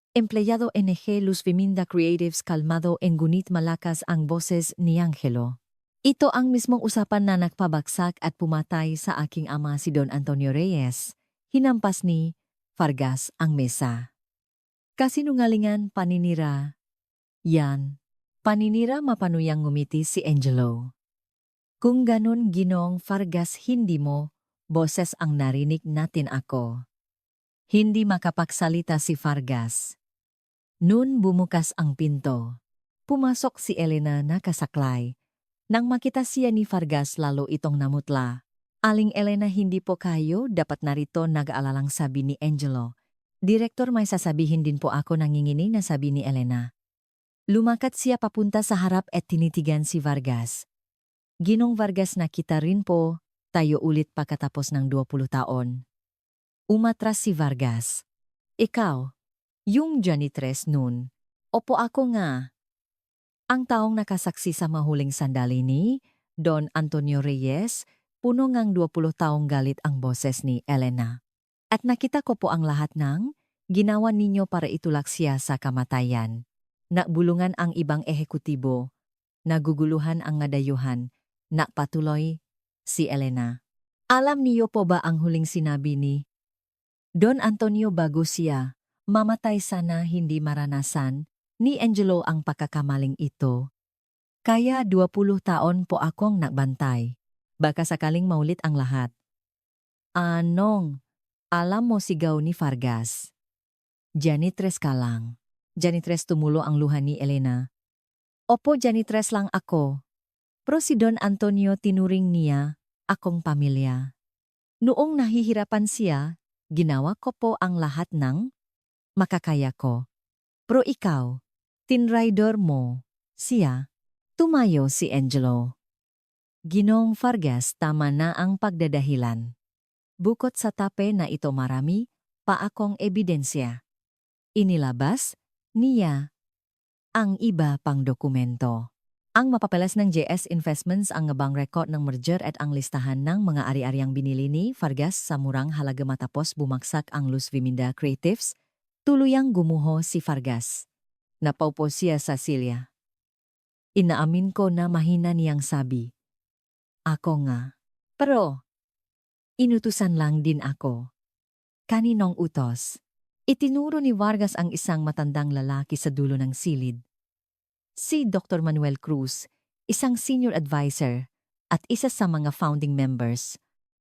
Empleyado NG Luz Viminda Creatives kalmado ngunit malakas ang boses ni Angelo. Ito ang mismong usapan na nagpabagsak at pumatay sa aking ama si Don Antonio Reyes. Hinampas ni Vargas ang mesa. Kasinungalingan paninira. Yan. Paninira mapanuyang ngumiti si Angelo. Kung ganun Ginong Vargas hindi mo, boses ang narinig natin ako. Hindi makapagsalita si Vargas. Noon bumukas ang pinto. Pumasok si Elena na kasaklay. Nang makita siya ni Vargas lalo itong namutla. Aling Elena hindi po kayo dapat narito nag-aalalang sabi ni Angelo. Direktor may sasabihin din po ako nangingini na sabi ni Elena. Lumakat siya papunta sa harap at tinitigan si Vargas. Ginong Vargas nakita rin po, tayo ulit pagkatapos ng 20 taon. Umatras si Vargas. Ikaw, yung janitress nun. Opo ako nga. Ang taong nakasaksi sa mahuling sandali ni Don Antonio Reyes, puno ngang 20 taong galit ang boses ni Elena. At nakita ko po ang lahat ng ginawa ninyo para itulak siya sa kamatayan. Nakbulungan ang ibang ehekutibo, naguguluhan ang nadayuhan, nakpatuloy si Elena. Alam niyo po ba ang huling sinabi ni Don Antonio bago siya mamatay sana hindi maranasan ni Angelo ang pagkakamaling ito. Kaya 20 taon po akong nagbantay. Baka sakaling maulit ang lahat. Anong? Alam mo sigaw ni Vargas. Janitress ka lang. Janitress tumulo ang luha ni Elena. Opo janitress lang ako. Pero si Don Antonio tinuring niya, akong pamilya. Noong nahihirapan siya, ginawa ko po ang lahat ng makakaya ko. Pero ikaw, tinraidor mo, siya, tumayo si Angelo. Ginong Vargas tama na ang pagdadahilan. Bukod sa tape na ito marami, pa akong ebidensya. Inilabas niya ang iba pang dokumento. Ang mapapalas ng JS Investments ang ngabang record ng merger at ang listahan ng mga ari-ariang binili ni Vargas sa murang halaga matapos bumagsak ang Luz Viminda Creatives, tuluyang gumuho si Vargas. Napaupo siya sa silya. Inaamin ko na mahina niyang sabi. Ako nga. Pero, inutusan lang din ako. Kaninong utos? Itinuro ni Vargas ang isang matandang lalaki sa dulo ng silid. Si Dr. Manuel Cruz, isang senior advisor at isa sa mga founding members.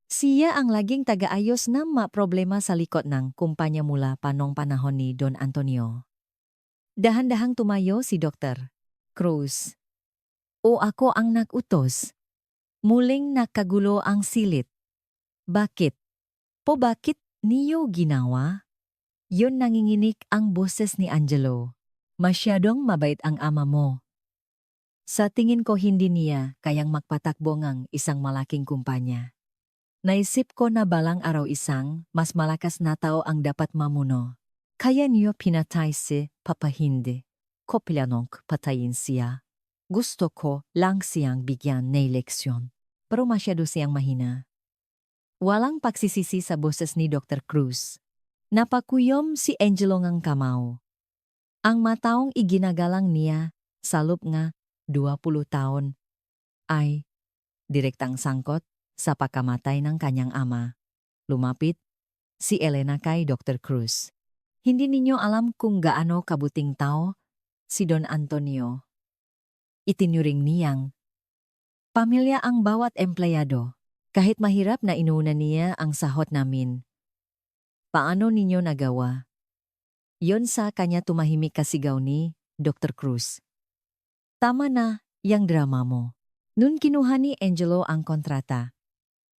Siya ang laging taga-ayos ng mga problema sa likod ng kumpanya mula panong panahon ni Don Antonio. Dahan-dahang tumayo si Dr. Cruz. O ako ang nag-utos. Muling nakagulo ang silid. Bakit? Bakit niyo ginawa? Yun nanginginig ang boses ni Angelo. Masyadong mabait ang ama mo. Sa tingin ko hindi niya kayang magpatakbo ng isang malaking kumpanya. Naisip ko na balang araw isang mas malakas na tao ang dapat mamuno. Kaya niyo pinatay si Papa hindi. Ko planong patayin siya. Gusto ko lang siyang bigyan ng leksyon. Pero masyado siyang mahina. Walang pagsisisi sa boses ni Dr. Cruz. Napakuyom si Angelo ngang kamao. Ang mataong iginagalang niya, salop nga 20 taon, ay direktang sangkot sa pagkamatay ng kanyang ama. Lumapit si Elena kay Dr. Cruz. Hindi ninyo alam kung gaano kabuting tao si Don Antonio. Itinuring niyang pamilya ang bawat empleyado. Kahit mahirap na inuna niya ang sahot namin. Paano ninyo nagawa? Yon sa kanya tumahimik kasigaw ni Dr. Cruz. Tama na, yang drama mo. Nun kinuha ni Angelo ang kontrata.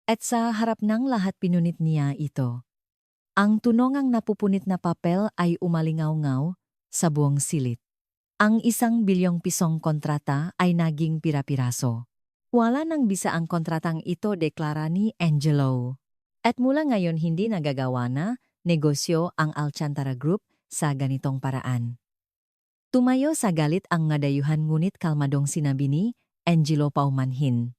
At sa harap ng lahat pinunit niya ito. Ang tunongang napupunit na papel ay umalingaw-ngaw sa buong silid. Ang 1 bilyong pisong kontrata ay naging pira-piraso. Wala nang bisa ang kontratang ito, deklara ni Angelo. At mula ngayon hindi nagagawa na negosyo ang Alcantara Group sa ganitong paraan. Tumayo sa galit ang ngadayuhan ngunit kalmadong sinabi ni Angelo paumanhin.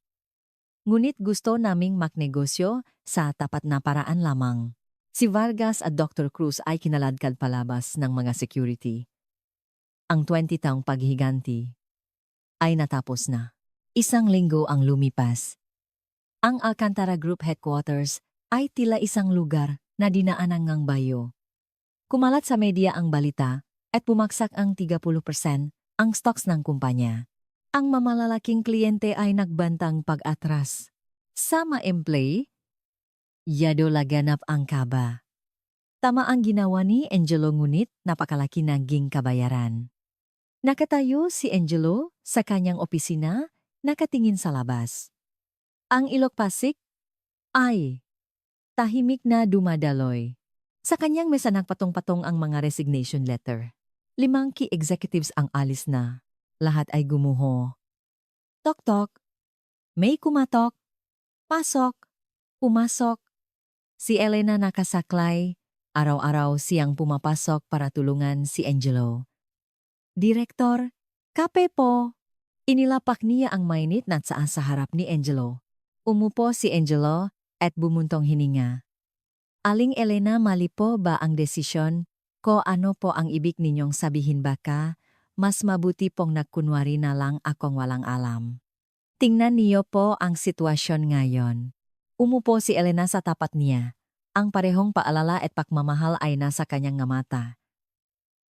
Ngunit gusto naming magnegosyo sa tapat na paraan lamang. Si Vargas at Dr. Cruz ay kinaladkad palabas ng mga security. Ang 20 taong paghiganti ay natapos na. 1 linggo ang lumipas. Ang Alcantara Group Headquarters ay tila isang lugar na dinaanan ngang bayo. Kumalat sa media ang balita at bumagsak ang 30% ang stocks ng kumpanya. Ang mamalalaking kliyente ay nagbantang pag-atras. Sa ma-employee, yado laganap ang kaba. Tama ang ginawa ni Angelo ngunit napakalaki naging kabayaran. Nakatayo si Angelo sa kanyang opisina, nakatingin sa labas. Ang ilok pasik ay tahimik na dumadaloy. Sa kanyang mesa nagpatong-patong ang mga resignation letter. 5 key executives ang alis na. Lahat ay gumuho. Tok-tok. May kumatok. Pasok. Pumasok. Si Elena nakasaklay. Araw-araw siyang pumapasok para tulungan si Angelo. Direktor, kape po. Inilapak niya ang mainit na tsaa sa harap ni Angelo. Umupo si Angelo at bumuntong hininga. Aling Elena, mali po ba ang desisyon ko? Ano po ang ibig ninyong sabihin? Baka mas mabuti pong nagkunwari na lang akong walang alam. Tingnan niyo po ang sitwasyon ngayon. Umupo si Elena sa tapat niya. Ang parehong paalala at pagmamahal ay nasa kanyang mata.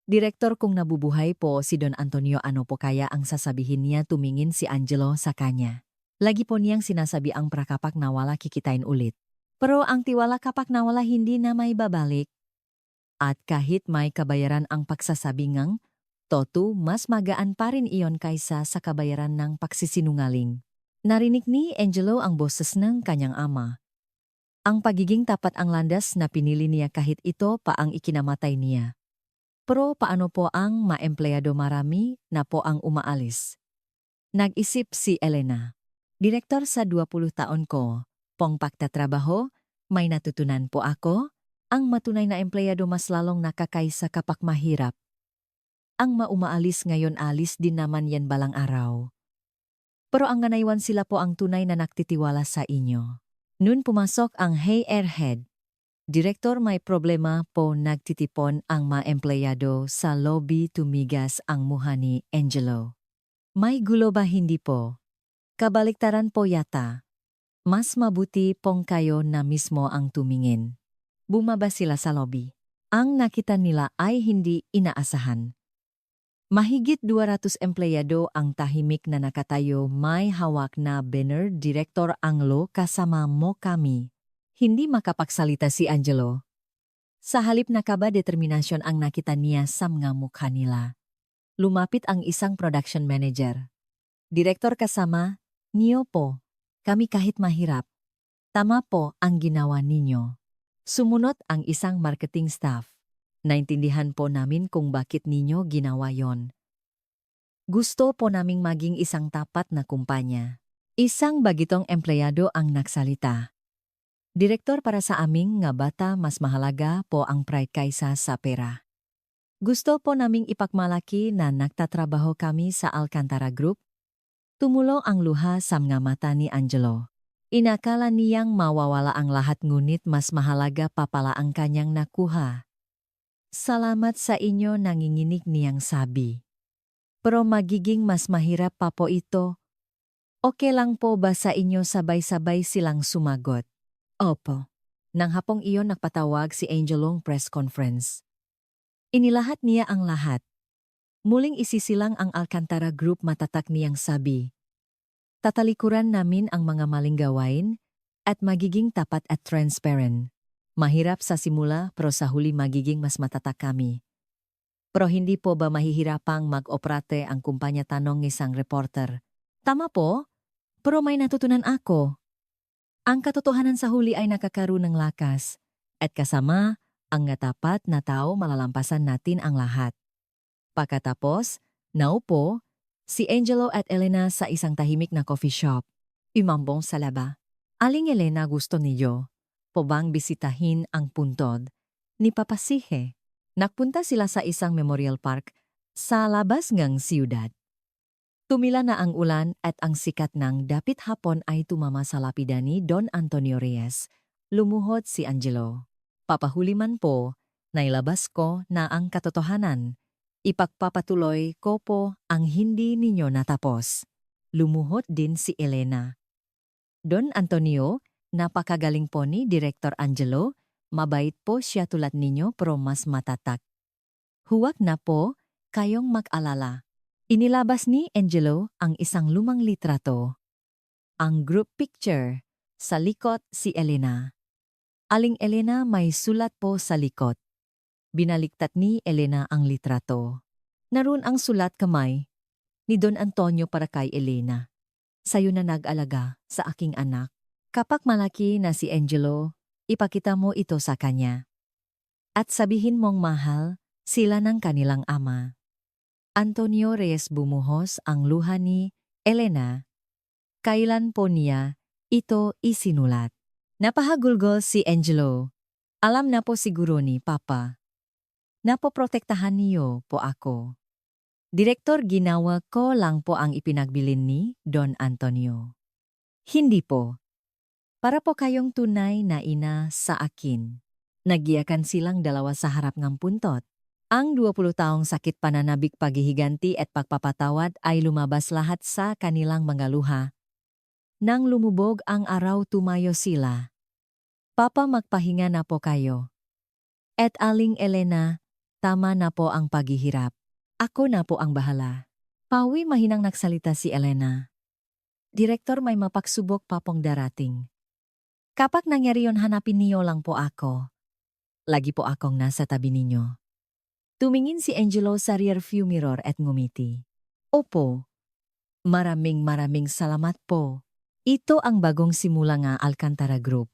Direktor, kung nabubuhay po si Don Antonio, ano po kaya ang sasabihin niya? Tumingin si Angelo sa kanya. Lagi po niyang sinasabi ang prakapak na wala kikitain ulit. Pero ang tiwala kapak na wala hindi na may babalik. At kahit may kabayaran ang pagsasabi ngang, Totu, mas magaan pa rin iyon kaysa sa kabayaran ng pagsisinungaling. Narinig ni Angelo ang boses ng kanyang ama. Ang pagiging tapat ang landas na pinili niya kahit ito pa ang ikinamatay niya. Pero paano po ang maempleyado? Marami na po ang umaalis. Nag-isip si Elena. Direktor, sa 20 taon ko pong pagtatrabaho, may natutunan po ako. Ang matunay na empleyado mas lalong nakakaysa kapag mahirap. Ang maumaalis ngayon alis din naman yan balang araw. Pero ang ganaywan sila po ang tunay na nagtitiwala sa inyo. Noon pumasok ang airhead. Direktor, may problema po. Nagtitipon ang mga empleyado sa lobby. Tumigas ang mukha ni Angelo. May gulo ba? Hindi po. Kabaliktaran po yata. Mas mabuti pong kayo na mismo ang tumingin. Bumaba sila sa lobby. Ang nakita nila ay hindi inaasahan. Mahigit 200 empleyado ang tahimik na nakatayo, may hawak na banner. Direktor Anglo, kasama mo kami. Hindi makapagsalita si Angelo. Sa halip na kaba, determinasyon ang nakita niya sa mga mukha nila. Lumapit ang isang production manager. Direktor, kasama niyo po kami kahit mahirap. Tama po ang ginawa ninyo. Sumunod ang isang marketing staff. Naintindihan po namin kung bakit ninyo ginawa yon. Gusto po naming maging isang tapat na kumpanya. Isang bagitong empleyado ang nagsalita. Direktor, para sa aming nga bata, mas mahalaga po ang pride kaysa sa pera. Gusto po naming ipagmalaki na nagtatrabaho kami sa Alcantara Group. Tumulo ang luha sa mga mata ni Angelo. Inakala niyang mawawala ang lahat ngunit mas mahalaga pa pala ang kanyang nakuha. Salamat sa inyo, nanginginig niyang sabi. Pero magiging mas mahirap pa po ito. Okay lang po ba sa inyo? Sabay-sabay silang sumagot. Opo. Nang hapong iyon nagpatawag si Angelong press conference. Inilahat niya ang lahat. Muling isisilang ang Alcantara Group, matatak niyang sabi. Tatalikuran namin ang mga maling gawain at magiging tapat at transparent. Mahirap sa simula pero sa huli magiging mas matatak kami. Pero hindi po ba mahihirapang mag-operate ang kumpanya? Tanong isang reporter. Tama po, pero may natutunan ako. Ang katotohanan sa huli ay nakakaroon ng lakas, at kasama ang tapat na tao malalampasan natin ang lahat. Pagkatapos, Naupo, si Angelo at Elena sa isang tahimik na coffee shop. Imambong sa laba. Aling Elena gusto niyo? Po bang bisitahin ang puntod ni Papa Sige? Nagpunta sila sa isang memorial park sa labas ng siyudad. Tumila na ang ulan at ang sikat ng dapit hapon ay tumama sa lapida ni Don Antonio Reyes. Lumuhod si Angelo. Papahuli man po, nailabas ko na ang katotohanan. Ipagpapatuloy ko po ang hindi ninyo natapos. Lumuhod din si Elena. Don Antonio, napakagaling po ni Director Angelo. Mabait po siya tulad ninyo pero mas matatak. Huwag na po kayong mag-alala. Inilabas ni Angelo ang isang lumang litrato. Ang group picture. Sa likod si Elena. Aling Elena may sulat po sa likod. Binaliktat ni Elena ang litrato. Naroon ang sulat kamay ni Don Antonio para kay Elena. Sa'yo na nag-alaga sa aking anak. Kapag malaki na si Angelo, ipakita mo ito sa kanya. At sabihin mong mahal sila ng kanilang ama. Antonio Reyes bumuhos ang luha ni Elena. Kailan po niya ito isinulat? Napahagulgol si Angelo. Alam na po siguro ni Papa. Napoprotektahan niyo po ako. Direktor, ginawa ko lang po ang ipinagbilin ni Don Antonio. Hindi po. Para po kayong tunay na ina sa akin. Nagyakan silang dalawa sa harap ng puntot. Ang 20 taong sakit pananabik paghihiganti at pagpapatawad ay lumabas lahat sa kanilang mga luha. Nang lumubog ang araw, tumayo sila. Papa, magpahinga na po kayo. At Aling Elena, tama na po ang paghihirap. Ako na po ang bahala. Pawi mahinang nagsalita si Elena. Direktor, may mapagsubok pa pong darating. Kapag nangyari yon, hanapin niyo lang po ako. Lagi po akong nasa tabi ninyo. Tumingin si Angelo sa rearview mirror at ngumiti. Opo. Maraming salamat po. Ito ang bagong simula nga Alcantara Group.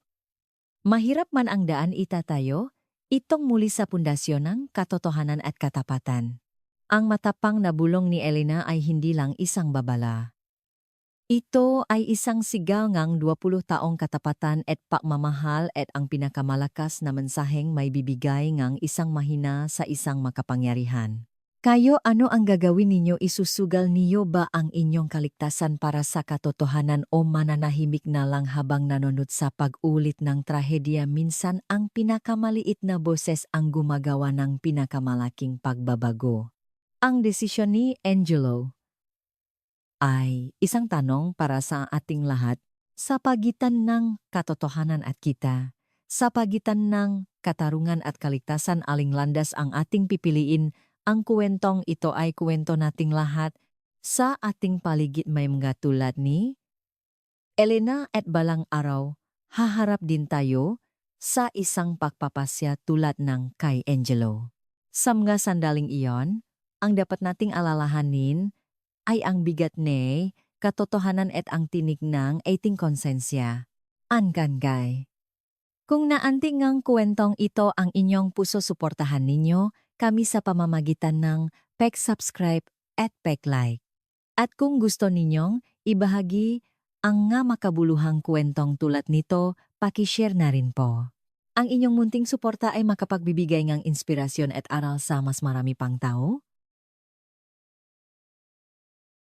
Mahirap man ang daan itatayo, itong muli sa pundasyon ng katotohanan at katapatan. Ang matapang na bulong ni Elena ay hindi lang isang babala. Ito ay isang sigaw ngang 20 taong katapatan at pagmamahal at ang pinakamalakas na mensaheng may bibigay ngang isang mahina sa isang makapangyarihan. Kayo, ano ang gagawin ninyo? Isusugal niyo ba ang inyong kaligtasan para sa katotohanan o mananahimik na lang habang nanonood sa pag-ulit ng trahedya? Minsan ang pinakamaliit na boses ang gumagawa ng pinakamalaking pagbabago. Ang desisyon ni Angelo ay isang tanong para sa ating lahat sa pagitan ng katotohanan at kita. Sa pagitan ng katarungan at kaligtasan, aling landas ang ating pipiliin? Ang kwentong ito ay kwento nating lahat. Sa ating paligid may mga tulad ni Elena at balang araw, haharap din tayo sa isang pagpapasya tulad ng kay Angelo. Sa mga sandaling iyon, ang dapat nating alalahanin ay ang bigat ni katotohanan at ang tinig ng ating konsensya. Angkangay. Kung naanting ngang kwentong ito ang inyong puso, suportahan ninyo kami sa pamamagitan ng pag-subscribe at pag-like. At kung gusto ninyong ibahagi ang nga makabuluhang kwentong tulad nito, paki-share na rin po. Ang inyong munting suporta ay makapagbibigay ng inspirasyon at aral sa mas marami pang tao.